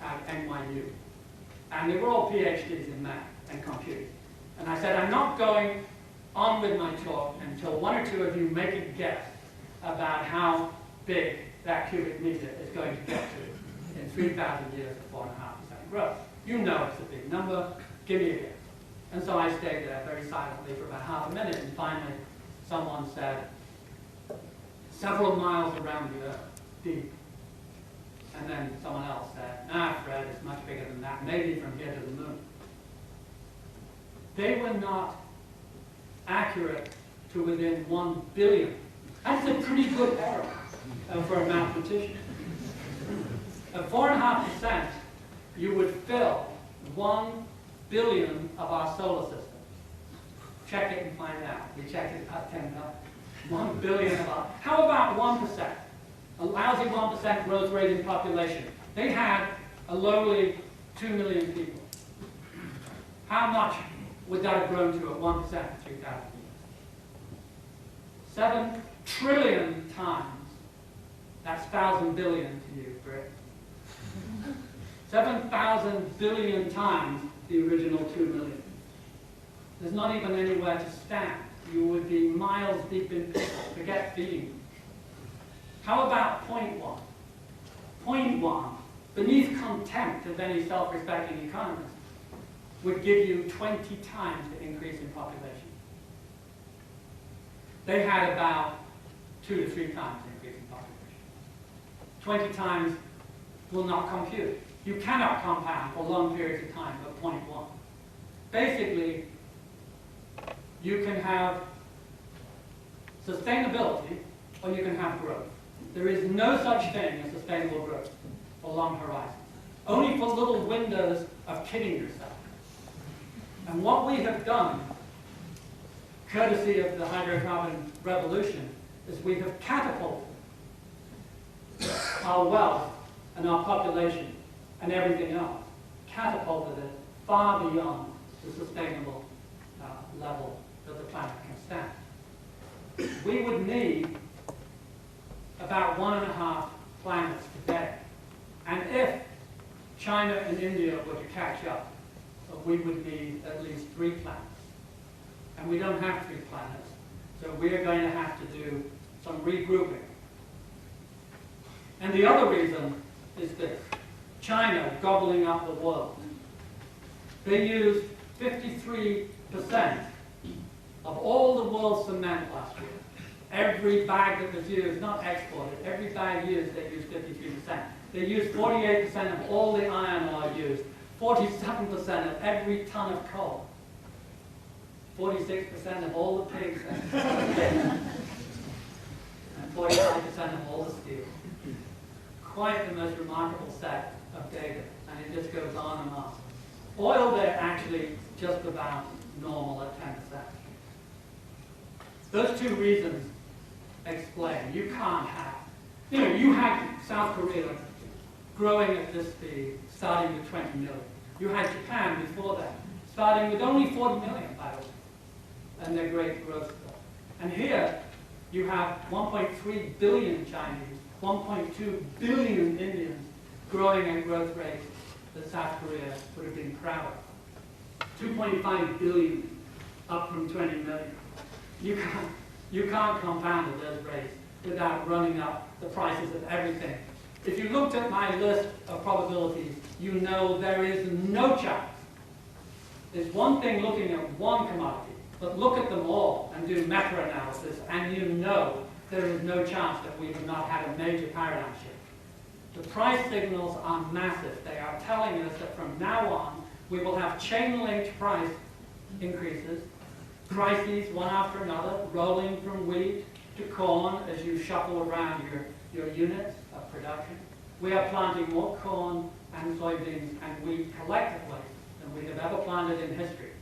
at NYU. And they were all PhDs in math and computing. And I said, I'm not going on with my talk until 1 or 2 of you make a guess about how big that cubic meter is going to get to in 3,000 years of 4.5% growth. You know it's a big number. Give me a guess. And so I stayed there very silently for about half a minute, and finally someone said, several miles around the Earth, deep. And then someone else said, nah, Fred, it's much bigger than that, maybe from here to the moon. They were not accurate to within 1 billion. That's a pretty good error for a mathematician. At 4.5%, you would fill 1 billion of our solar system. Check it and find out. We checked it about 10 times. 1 billion of our. How about 1%? A lousy 1% growth rate in population. They had a lowly 2 million people. How much would that have grown to at 1% for 3,000 years? 7 trillion times. That's 1,000 billion to you, Brit. 7,000 billion times the original 2 million. There's not even anywhere to stand. You would be miles deep in pickle. Forget feeding. How about 0.1? 0.1, beneath contempt of any self-respecting economist, would give you 20 times the increase in population. They had about 2 to 3 times the increase in population. 20 times will not compute. You cannot compound for long periods of time at 0.1. Basically, you can have sustainability or you can have growth. There is no such thing as sustainable growth for long horizons. Only for little windows of kidding yourself. And what we have done, courtesy of the hydrocarbon revolution, is we have catapulted our wealth and our population and everything else, catapulted it far beyond the sustainable level that the planet can stand. We would need about 1.5 planets today. And if China and India were to catch up, we would need at least 3 planets. And we don't have 3 planets, so we're going to have to do some regrouping. And the other reason is this. China gobbling up the world. They used 53% of all the world's cement last year. Every bag that was used, not exported, every bag used, they used 53%. They used 48% of all the iron ore used, 47% of every ton of coal, 46% of all the pigs, and 45% of all the steel. Quite the most remarkable set of data, and it just goes on and on. Oil, they're actually just about normal at 10%. Those 2 reasons explain. You can't have, you had South Korea growing at this speed, starting with 20 million. You had Japan before that, starting with only 40 million, by the way, and their great growth stuff. And here, you have 1.3 billion Chinese, 1.2 billion Indians growing at growth rates that South Korea would have been proud of. 2.5 billion, up from 20 million. You can't compound at those rates without running up the prices of everything. If you looked at my list of probabilities, you know there is no chance. There's one thing looking at one commodity, but look at them all and do meta-analysis, and you know there is no chance that we have not had a major paradigm shift. The price signals are massive. They are telling us that from now on, we will have chain-linked price increases, crises one after another, rolling from wheat to corn as you shuffle around your units of production. We are planting more corn and soybeans and wheat collectively than we have ever planted in history.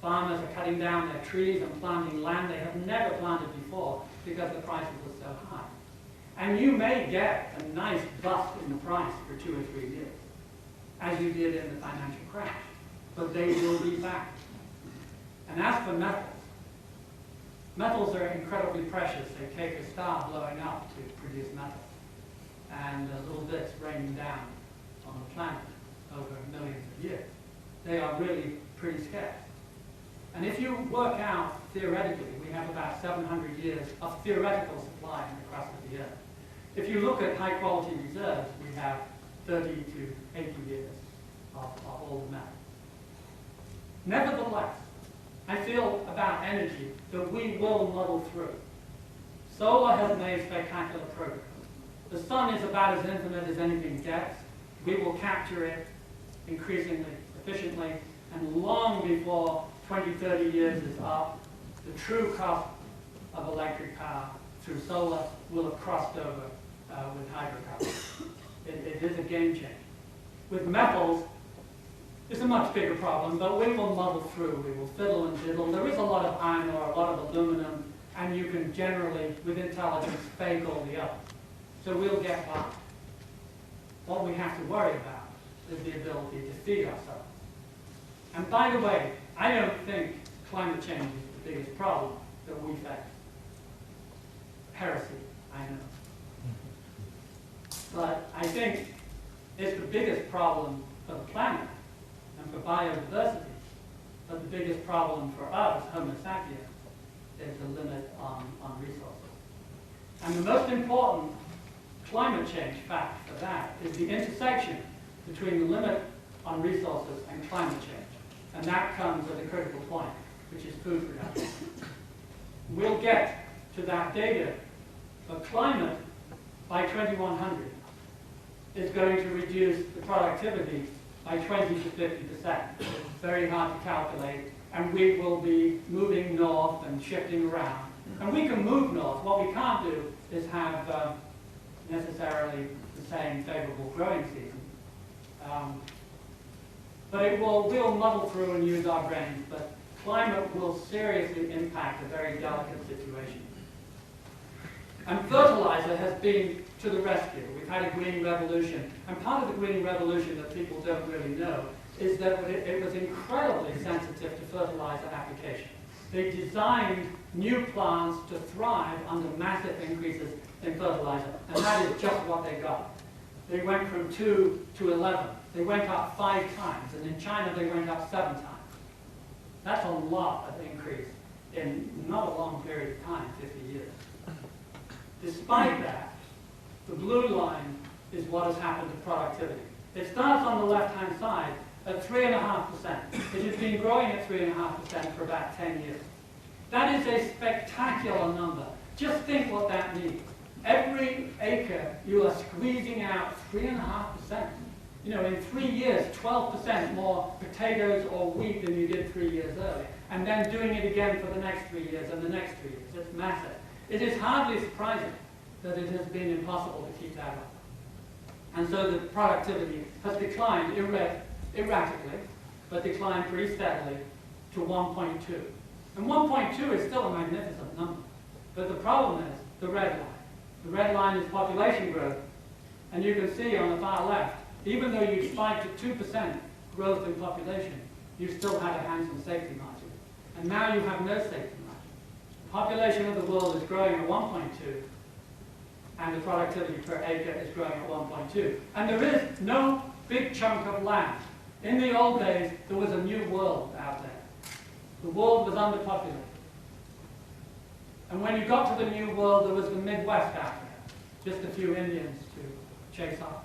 Farmers are cutting down their trees and planting land they have never planted before because the prices are so high. And you may get a nice bust in the price for 2 or 3 years, as you did in the financial crash, but they will be back. And as for metals, metals are incredibly precious. They take a star blowing up to produce metal, and little bits raining down on the planet over millions of years. They are really pretty scarce. And if you work out theoretically, we have about 700 years of theoretical supply in the crust of the Earth. If you look at high quality reserves, we have 30 to 80 years of all the metal. Nevertheless, I feel about energy that we will muddle through. Solar has made spectacular progress. The sun is about as infinite as anything gets. We will capture it increasingly efficiently, and long before 20, 30 years is up, the true cost of electric power through solar will have crossed over with hydrocarbons. It is a game changer. With metals, it's a much bigger problem, but we will muddle through. We will fiddle and diddle. There is a lot of iron ore, a lot of aluminum, and you can generally, with intelligence, fake all the others. So we'll get by. What we have to worry about is the ability to feed ourselves. And by the way, I don't think climate change is the biggest problem that we face. heresy, I know. But I think it's the biggest problem for the planet and for biodiversity. But the biggest problem for us, Homo sapiens, is the limit on resources. And the most important climate change fact for that is the intersection between the limit on resources and climate change. And that comes at a critical point, which is food production. We'll get to that data, but climate, by 2100, is going to reduce the productivity by 20 to 50%. It's very hard to calculate, and we will be moving north and shifting around. And we can move north. What we can't do is have necessarily the same favorable growing season. But we'll muddle through and use our brains, but climate will seriously impact a very delicate situation. And fertilizer has been to the rescue. We've had a green revolution. And part of the green revolution that people don't really know is that it was incredibly sensitive to fertilizer application. They designed new plants to thrive under massive increases in fertilizer. And that is just what they got. They went from 2 to 11. They went up 5 times. And in China, they went up 7 times. That's a lot of increase in not a long period of time, 50 years. Despite that, the blue line is what has happened to productivity. It starts on the left-hand side at 3.5%. It has been growing at 3.5% for about 10 years. That is a spectacular number. Just think what that means. Every acre, you are squeezing out 3.5%. You know, in 3 years, 12% more potatoes or wheat than you did 3 years earlier. And then doing it again for the next 3 years and the next 3 years. It's massive. It is hardly surprising that it has been impossible to keep that up. And so the productivity has declined erratically, but declined pretty steadily to 1.2. And 1.2 is still a magnificent number. But the problem is the red line. The red line is population growth. And you can see on the far left, even though you spiked to 2% growth in population, you still had a handsome safety margin. And now you have no safety margin. The population of the world is growing at 1.2, and the productivity per acre is growing at 1.2. And there is no big chunk of land. In the old days, there was a new world out there. The world was underpopulated. And when you got to the new world, there was the Midwest out there. Just a few Indians to chase off.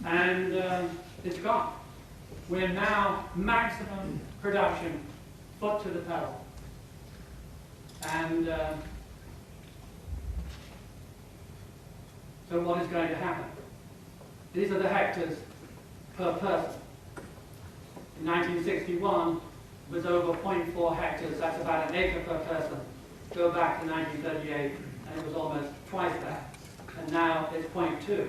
And it's gone. We're now maximum production, foot to the pedal. And so what is going to happen? These are the hectares per person. In 1961, it was over 0.4 hectares. That's about an acre per person. Go back to 1938, and it was almost twice that. And now it's 0.2.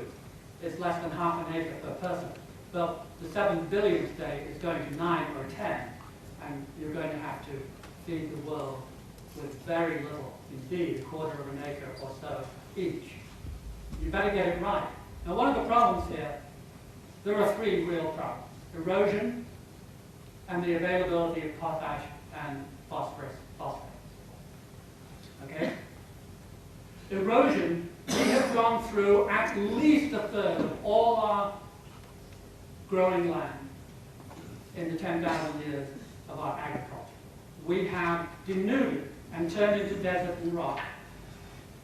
It's less than half an acre per person. But the 7 billionth day is going to 9 or 10, and you're going to have to feed the world with very little, indeed, a quarter of an acre or so each. You better get it right. Now, one of the problems here, there are 3 real problems. Erosion, and the availability of potash and phosphorus phosphates. Okay? Erosion, we have gone through at least a third of all our growing land in the 10,000 years of our agriculture. We have denuded and turned into desert and rock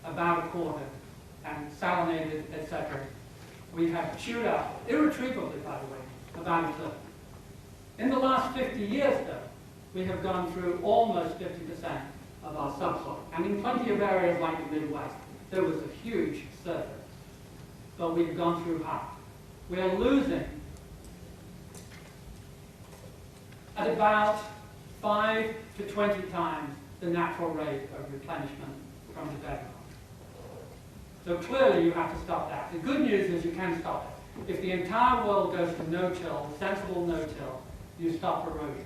about a quarter, and salinated, etc. We have chewed up, irretrievably by the way, about a third. In the last 50 years, though, we have gone through almost 50% of our subsoil. And in plenty of areas like the Midwest, there was a huge surface. But we've gone through half. We are losing at about 5 to 20 times the natural rate of replenishment from the bedrock. So clearly you have to stop that. The good news is you can stop it. If the entire world goes to no-till, sensible no-till, you stop erosion.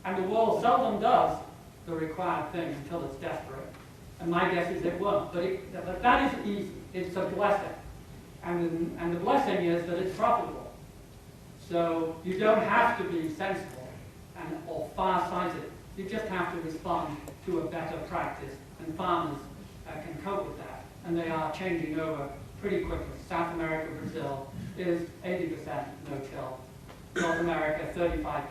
And the world seldom does the required thing until it's desperate. And my guess is it won't. But that is easy. It's a blessing. And the blessing is that it's profitable. So you don't have to be sensible or far-sighted You just have to respond to a better practice, and farmers can cope with that. And they are changing over pretty quickly. South America, Brazil is 80% no-till. North America, 35%.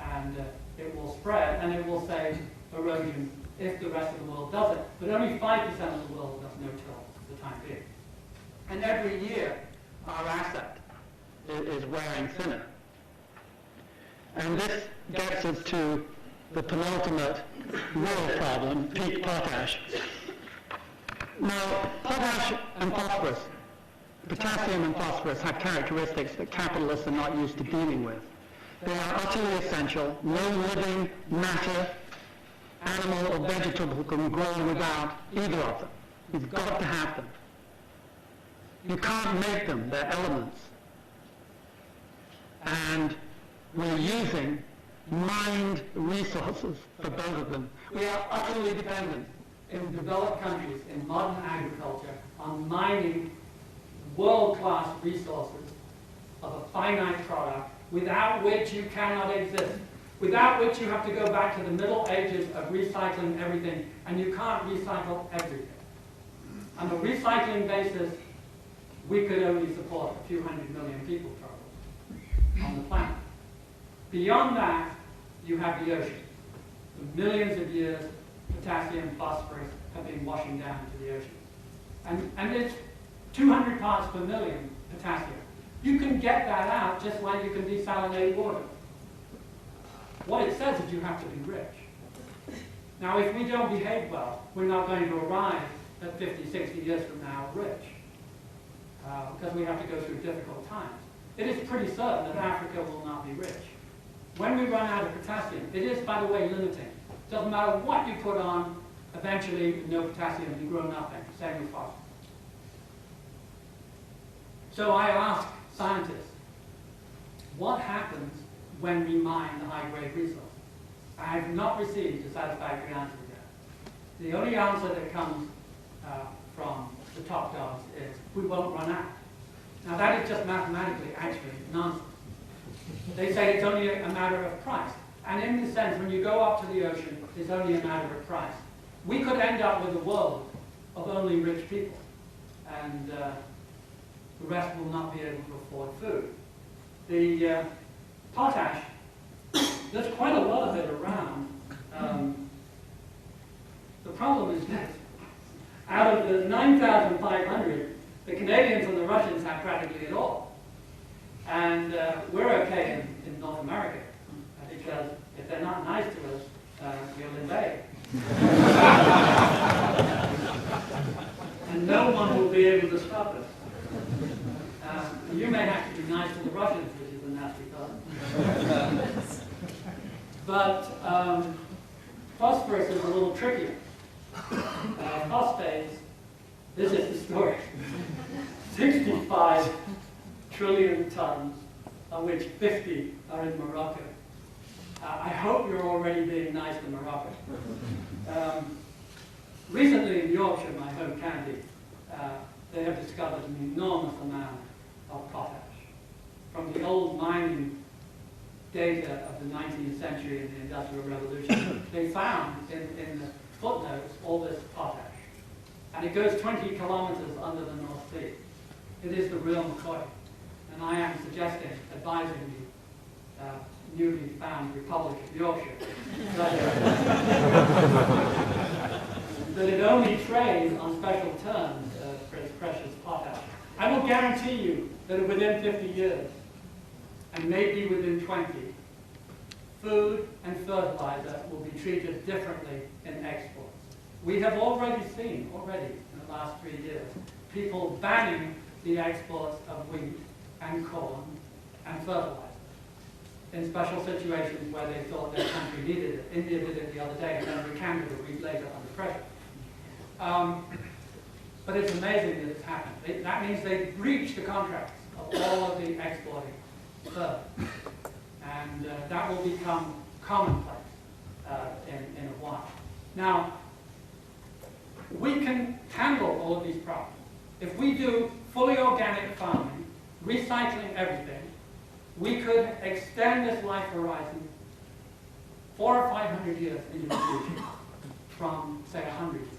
And it will spread, and it will save erosion if the rest of the world does it. But only 5% of the world does no-till for the time being. And every year, our asset is wearing thinner. And this gets us to the penultimate real problem, peak potash. Now, potash and phosphorus, potassium and phosphorus have characteristics that capitalists are not used to dealing with. They are utterly essential. No living matter, animal or vegetable, can grow without either of them. You've got to have them. You can't make them, they're elements. And we're using mined resources for both of them. We are utterly dependent in developed countries, in modern agriculture, on mining world-class resources of a finite product without which you cannot exist, without which you have to go back to the Middle Ages of recycling everything, and you can't recycle everything. On a recycling basis, we could only support a few 100 million people probably on the planet. Beyond that, you have the ocean. For millions of years, potassium, phosphorus have been washing down into the ocean. And it's 200 parts per million potassium. You can get that out just like you can desalinate water. What it says is you have to be rich. Now, if we don't behave well, we're not going to arrive at 50, 60 years from now rich, because we have to go through difficult times. It is pretty certain that Africa will not be rich. When we run out of potassium, it is, by the way, limiting. It doesn't matter what you put on, eventually, with no potassium, you grow nothing. Same with phosphorus. So I ask scientists, what happens when we mine the high-grade resource? I have not received a satisfactory answer yet. The only answer that comes from the top dogs is, we won't run out. Now that is just mathematically actually nonsense. They say it's only a matter of price. And in the sense, when you go up to the ocean, it's only a matter of price. We could end up with a world of only rich people. And the rest will not be able to afford food. The potash, there's quite a lot of it around. The problem is this. Out of the 9,500, the Canadians and the Russians have practically it all. And we're okay in North America, because if they're not nice to us, we'll invade. And no one will be able to stop us. You may have to be nice to the Russians, which is a nasty thought. But phosphorus is a little trickier. Phosphates, this is the story. 65 trillion tons, of which 50 are in Morocco. I hope you're already being nice to Morocco. Recently in Yorkshire, my home county, they have discovered an enormous amount of potash. From the old mining data of the 19th century and the Industrial Revolution, they found in the footnotes all this potash. And it goes 20 kilometers under the North Sea. It is the real McCoy. And I am suggesting, advising the newly found Republic of Yorkshire, that it only trades on special terms for its precious potash. I will guarantee you that within 50 years, and maybe within 20, food and fertilizer will be treated differently in exports. We have already seen, in the last 3 years, people banning the exports of wheat and corn and fertilizer in special situations where they thought their country needed it. India did it the other day and then recanted a week later under pressure. But it's amazing that it's happened. That means they breached the contracts of all of the exporting further. And that will become commonplace in a while. Now, we can handle all of these problems. If we do fully organic farming, recycling everything, we could extend this life horizon 400 or 500 years into the future from, say, 100 years.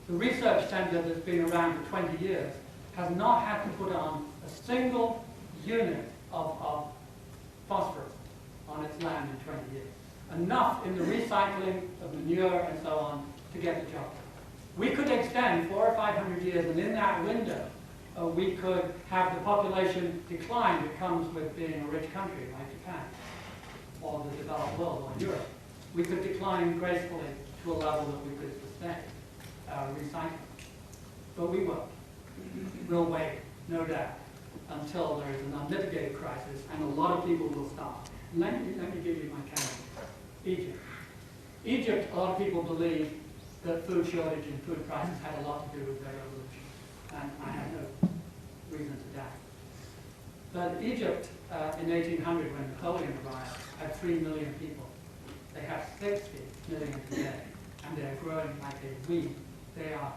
The research center that's been around for 20 years has not had to put on a single unit of phosphorus on its land in 20 years. Enough in the recycling of manure and so on to get the job done. We could extend 400 or 500 years, and in that window, we could have the population decline that comes with being a rich country like Japan, or the developed world, or Europe. We could decline gracefully to a level that we could sustain recycling. But we won't. We'll wait, no doubt, until there is an unmitigated crisis, and a lot of people will starve. Let me give you my candidate. Egypt. Egypt, a lot of people believe that food shortage and food prices had a lot to do with their revolution. And I have no reason to doubt. But Egypt, in 1800, when Napoleon arrived, had 3 million people. They have 60 million today, and they're growing like a weed. They are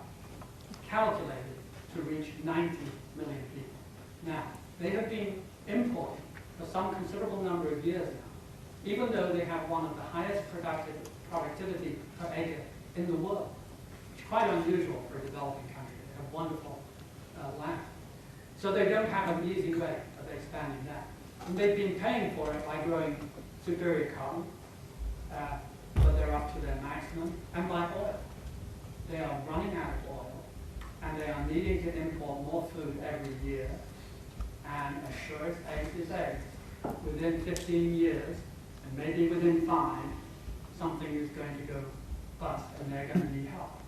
calculated to reach 90 million people. Now, they have been importing for some considerable number of years now, even though they have one of the highest productivity per acre in the world. It's quite unusual for a developing country. They have wonderful land. So they don't have an easy way of expanding that. And they've been paying for it by growing superior cotton, but they're up to their maximum, and by oil. They are running out of oil, and they are needing to import more food every year. And as sure as eggs is eggs, within 15 years, and maybe within 5, something is going to go bust, and they're going to need help.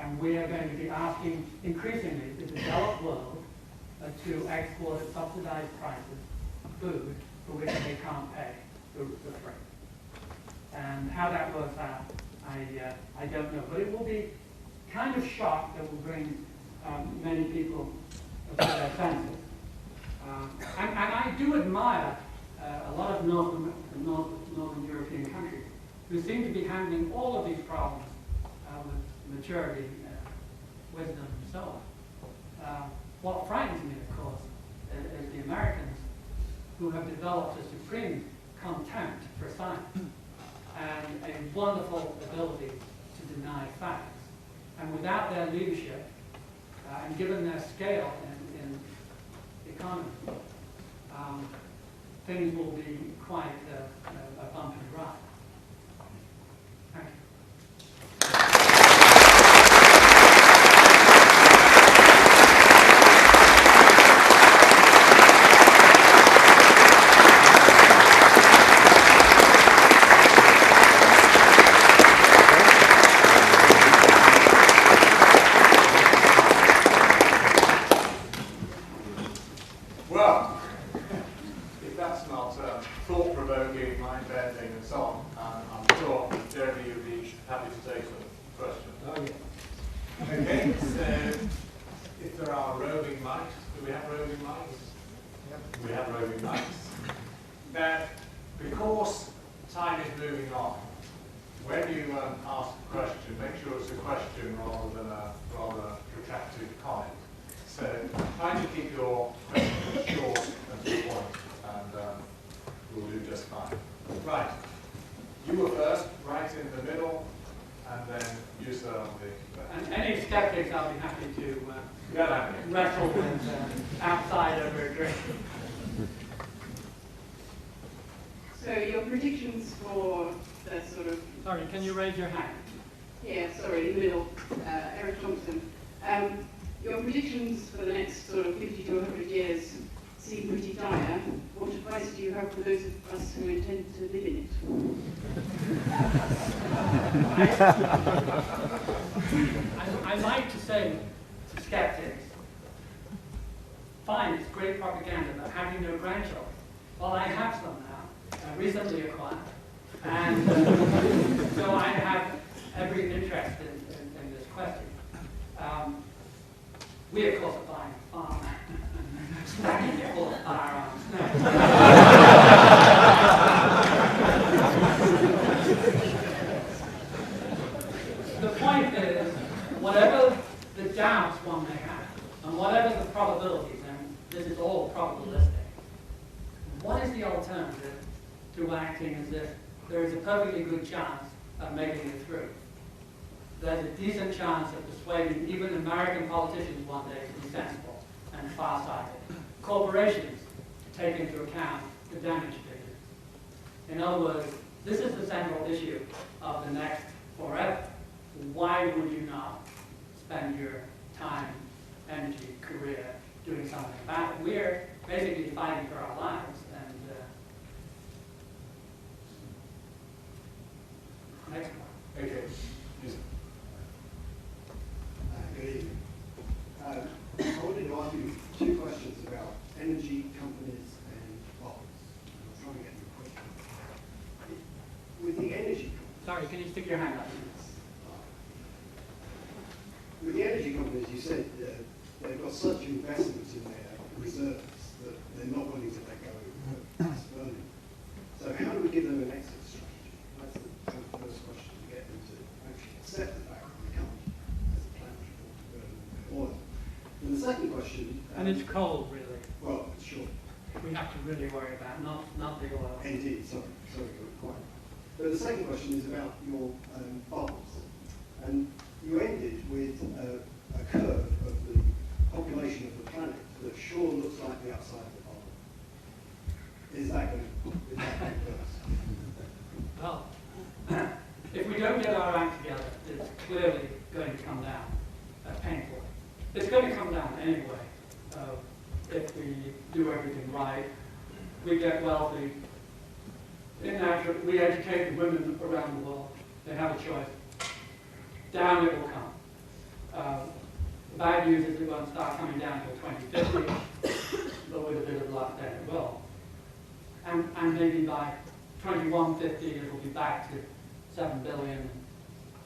And we are going to be asking increasingly the developed world to export at subsidized prices food for which they can't pay the freight. And how that works out, I don't know. But it will be kind of shock that will bring many people to their senses. And I do admire a lot of Northern European countries who seem to be handling all of these problems with maturity, wisdom, and so on. What frightens me, of course, is the Americans who have developed a supreme contempt for science and a wonderful ability to deny facts. And without their leadership, and given their scale in the economy, things will be quite a bumpy ride. Thank you. Well, if that's not thought-provoking, mind-bending, and so on, I'm sure Jeremy would be happy to take some questions. Oh, yeah. Okay, so if there are roving mics, do we have roving mics? Yep. We have roving mics. Now, because time is moving on, when you ask a question, make sure it's a question rather than a rather protracted comment. So try to keep your questions short and to the point, and we'll do just fine. Right. You were first, right in the middle, and then you, sir, on the... And any skeptics, I'll be happy to wrestle with outside over a drink. So your predictions for the sort of... Sorry, can you raise your hand? Yeah, sorry, in the middle. Eric Thompson. Your predictions for the next sort of 50 to 100 years seem pretty dire. What advice do you have for those of us who intend to live in it? I like to say to skeptics, fine, it's great propaganda, but have you no grandchildren? Well, I have some now, recently acquired. And so I have every interest in this question. We, of course, are buying a farm. Stacking it full of firearms. The point is, whatever the doubts one may have, and whatever the probabilities, and this is all probabilistic, what is the alternative to acting as if there is a perfectly good chance of making it through. There's a decent chance of persuading even American politicians one day to be sensible and farsighted. Corporations to take into account the damage figures. In other words, this is the central issue of the next forever. Why would you not spend your time, energy, career doing something about it? We're basically fighting for our lives, and next one. Okay. Yes. Good evening. I wanted to ask you two questions about energy companies and bonds. I'm trying to get you quick. With the energy companies, Sorry, can you stick your hand up? with the energy companies, you said they've got such investments in their reserves that they're not willing to let go of gas burning. So how do we give them an exit strategy? That's the kind of first question, to get them to actually accept the fact that they can't, as a plan, burn oil. And the second question... And it's coal, really. Well, sure. We have to really worry about, not the oil. Indeed, sorry, quite. But the second question is about your bubbles. And you ended with a curve of the population of the planet that sure looks like the outside of the bubble. Is that going to burst? Well, if we don't get our act together, it's clearly going to come down painfully. It's going to come down anyway. If we do everything right, we get wealthy. We educate the women around the world. They have a choice. Down it will come. The bad news is it won't start coming down until 2050, but with a bit of luck, then it will. And maybe by 2150, it will be back to 7 billion,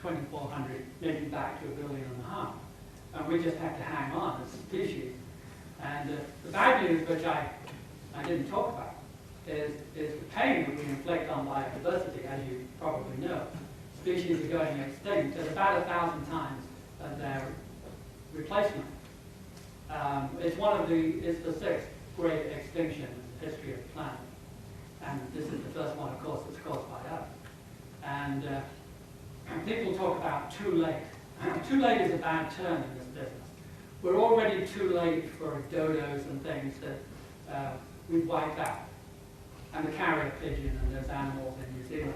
2400, maybe back to 1.5 billion. And we just have to hang on as a species. And the bad news, which I didn't talk about, is the pain that we inflict on biodiversity, as you probably know. Species are going extinct at about 1,000 times their replacement. It's the sixth great extinction in the history of the planet. And this is the first one, of course, that's caused by us. And people talk about too late. Too late is a bad term in this business. We're already too late for dodos and things that we've wiped out. And the carrier pigeon and those animals in New Zealand,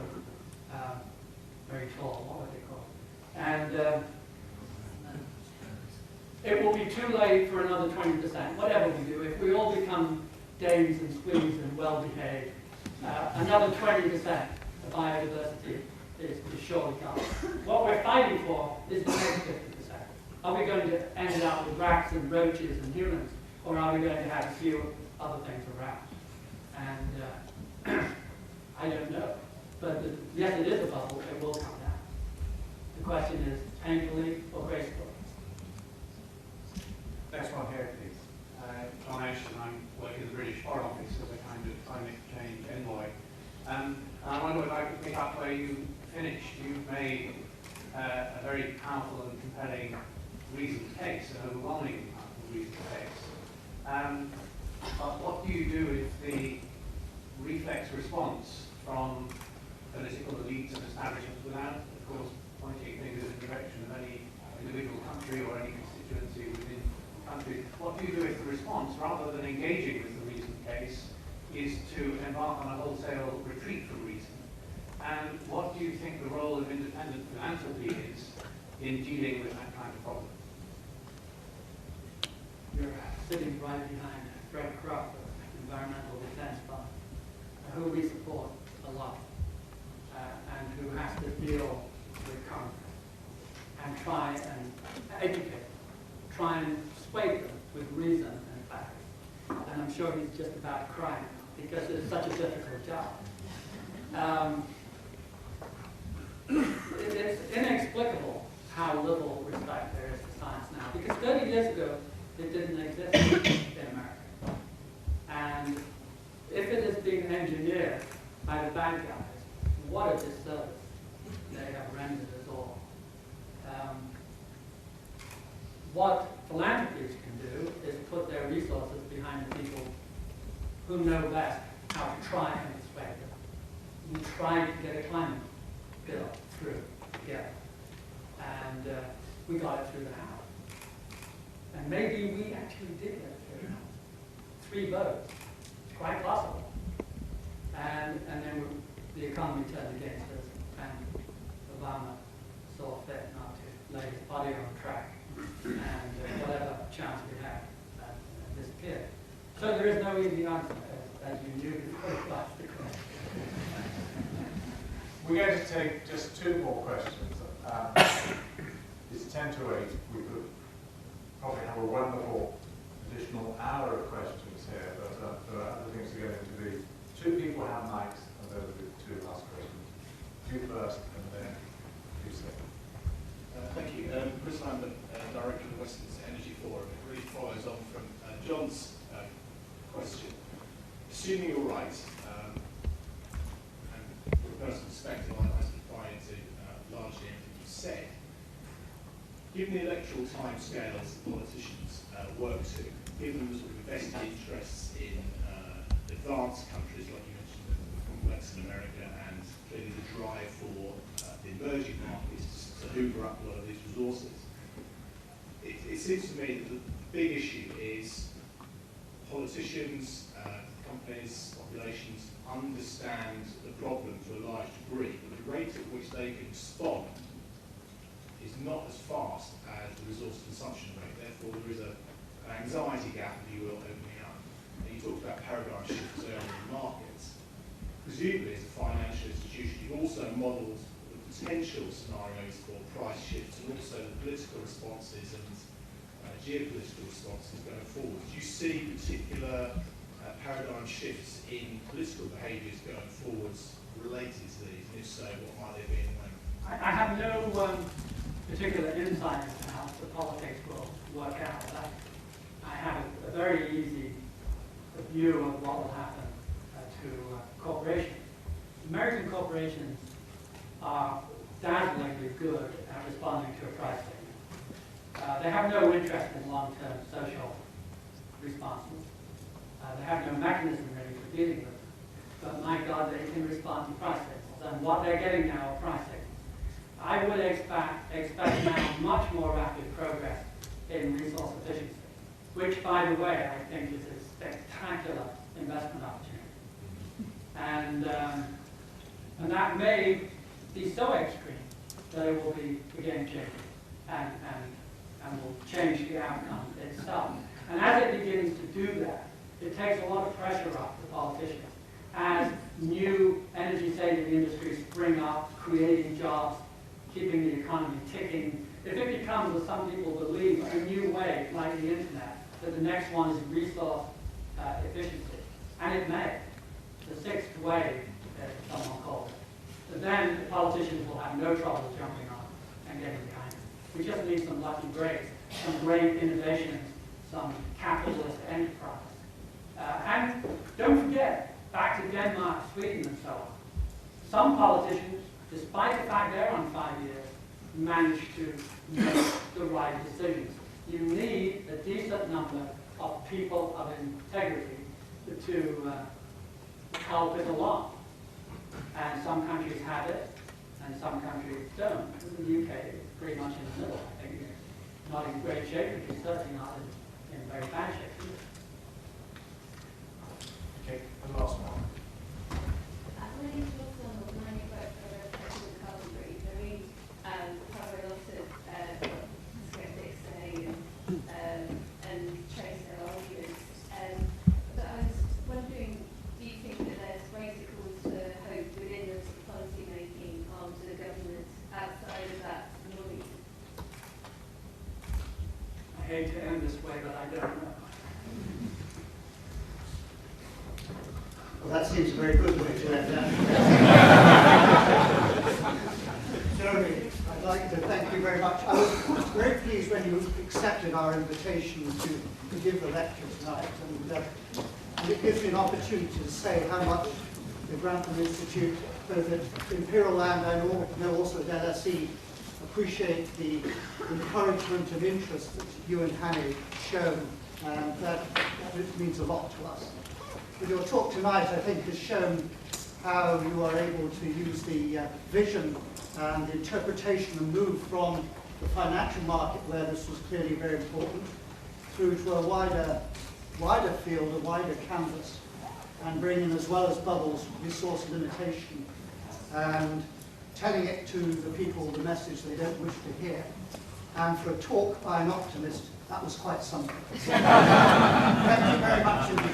very tall, what are they called? And it will be too late for another 20%, whatever we do. If we all become Danes and Swedes and well-behaved, another 20% of biodiversity is surely coming. What we're fighting for is the next 50%. Are we going to end up with rats and roaches and humans, or are we going to have a few other things around? And I don't know. But yes, it is a bubble. It will come down. The question is painfully or gracefully. Next one here, please. John Ashton, I work in the British Foreign Office as a kind of climate change envoy. And I wonder if I could pick up where you finished. You've made a very powerful and compelling reasoned case, an overwhelmingly powerful reasoned case. But what do you do if the reflex response from political elites and establishments, without, of course, pointing fingers in the direction of any individual country or any constituency within the country, what do you do if the response, rather than engaging with the reasoned case, is to embark on a wholesale retreat from reason? And what do you think the role of independent philanthropy is in dealing with that kind of problem? You're sitting right behind Fred Croft, Environmental Defense Fund, who we support a lot, and who has to deal with Congress and try and educate, try and persuade them with reason and fact. And I'm sure he's just about crying because it's such a difficult job. It's inexplicable how little respect there is for science now, because 30 years ago it didn't exist in America. And if it is being engineered by the bad guys, what a disservice they have rendered us all. What philanthropies can do is put their resources behind the people who know best how to try and persuade them. we tried to get a climate bill through together. And we got it through the House. And maybe we actually did get it through the House. 3 votes. It's quite possible. And then the economy turned against us, and Obama saw fit not to lay his body on track, and whatever chance we had disappeared. So there is no easy answer, as you knew before you asked the question. We're going to take just 2 more questions. It's 10 to 8. We could probably have a wonderful additional hour of questions here, but there are other things to get into. 2 people have mics, and those are the 2 last questions. You first, and then you second. Thank you. Chris Lambert, Director of the Western Energy Forum. It really follows on from John's question. Assuming you're right, and from a personal perspective, I buy into largely everything you said. Given the electoral timescales that politicians work to, given the sort of vested interests in advanced countries, like you mentioned, the complex in America, and clearly the drive for the emerging markets to hoover up a lot of these resources, it seems to me that the big issue is politicians, companies, populations understand the problem to a large degree, but the rate at which they can respond is not as fast as the resource consumption rate. Therefore, there is an anxiety gap, if you will, opening up. And you talked about paradigm shifts earlier in markets. Presumably, as a financial institution, you've also modelled the potential scenarios for price shifts and also the political responses and geopolitical responses going forward. Do you see particular paradigm shifts in political behaviours going forwards related to these? And if so, what might they be in the moment? I have no particular insight into how the politics will work out. I have a very easy view of what will happen to corporations. American corporations are dazzlingly good at responding to a price signal. They have no interest in long-term social responses. They have no mechanism really for dealing with them. But my God, they can respond to price signals. And what they're getting now are price signals. I would expect now much more rapid progress in resource efficiency, which, by the way, I think is a spectacular investment opportunity. And that may be so extreme that it will be a game changer and will change the outcome itself. And as it begins to do that, it takes a lot of pressure off the politicians. As new energy-saving industries spring up, creating jobs, keeping the economy ticking, if it becomes, as some people believe, a new way, like the internet, that the next one is resource efficiency, and it may, the 6th wave, as someone called it, then the politicians will have no trouble jumping on and getting behind it. We just need some lucky breaks, some great innovations, some capitalist enterprise. And don't forget, back to Denmark, Sweden, and so on. Some politicians, despite the fact they're on 5 years, manage to make the right decisions. You need a decent number of people of integrity to help it along. And some countries have it, and some countries don't. In the UK, it's pretty much in the middle. I think it's not in great shape, but it's certainly not in very bad shape either. Okay, the last one. When you talk on the money work for the recovery, there is probably a lot of skeptics say and trace their arguments. But I was wondering, do you think that there's greater cause for hope within the policy making arms of the government outside of that noise? I hate to end this way, but I don't know. Well, that seems a very good way to end that. Jeremy, I'd like to thank you very much. I was very pleased when you accepted our invitation to give the lecture tonight. And it gives me an opportunity to say how much the Grantham Institute, both at Imperial and I know also at LSE, appreciate the encouragement and interest that you and Hanny shown, and that it means a lot to us. But your talk tonight, I think, has shown how you are able to use the vision and the interpretation and move from the financial market, where this was clearly very important, through to a wider field, a wider canvas, and bringing, as well as bubbles, resource limitation, and telling it to the people the message they don't wish to hear. And for a talk by an optimist, that was quite something. Thank you very much indeed.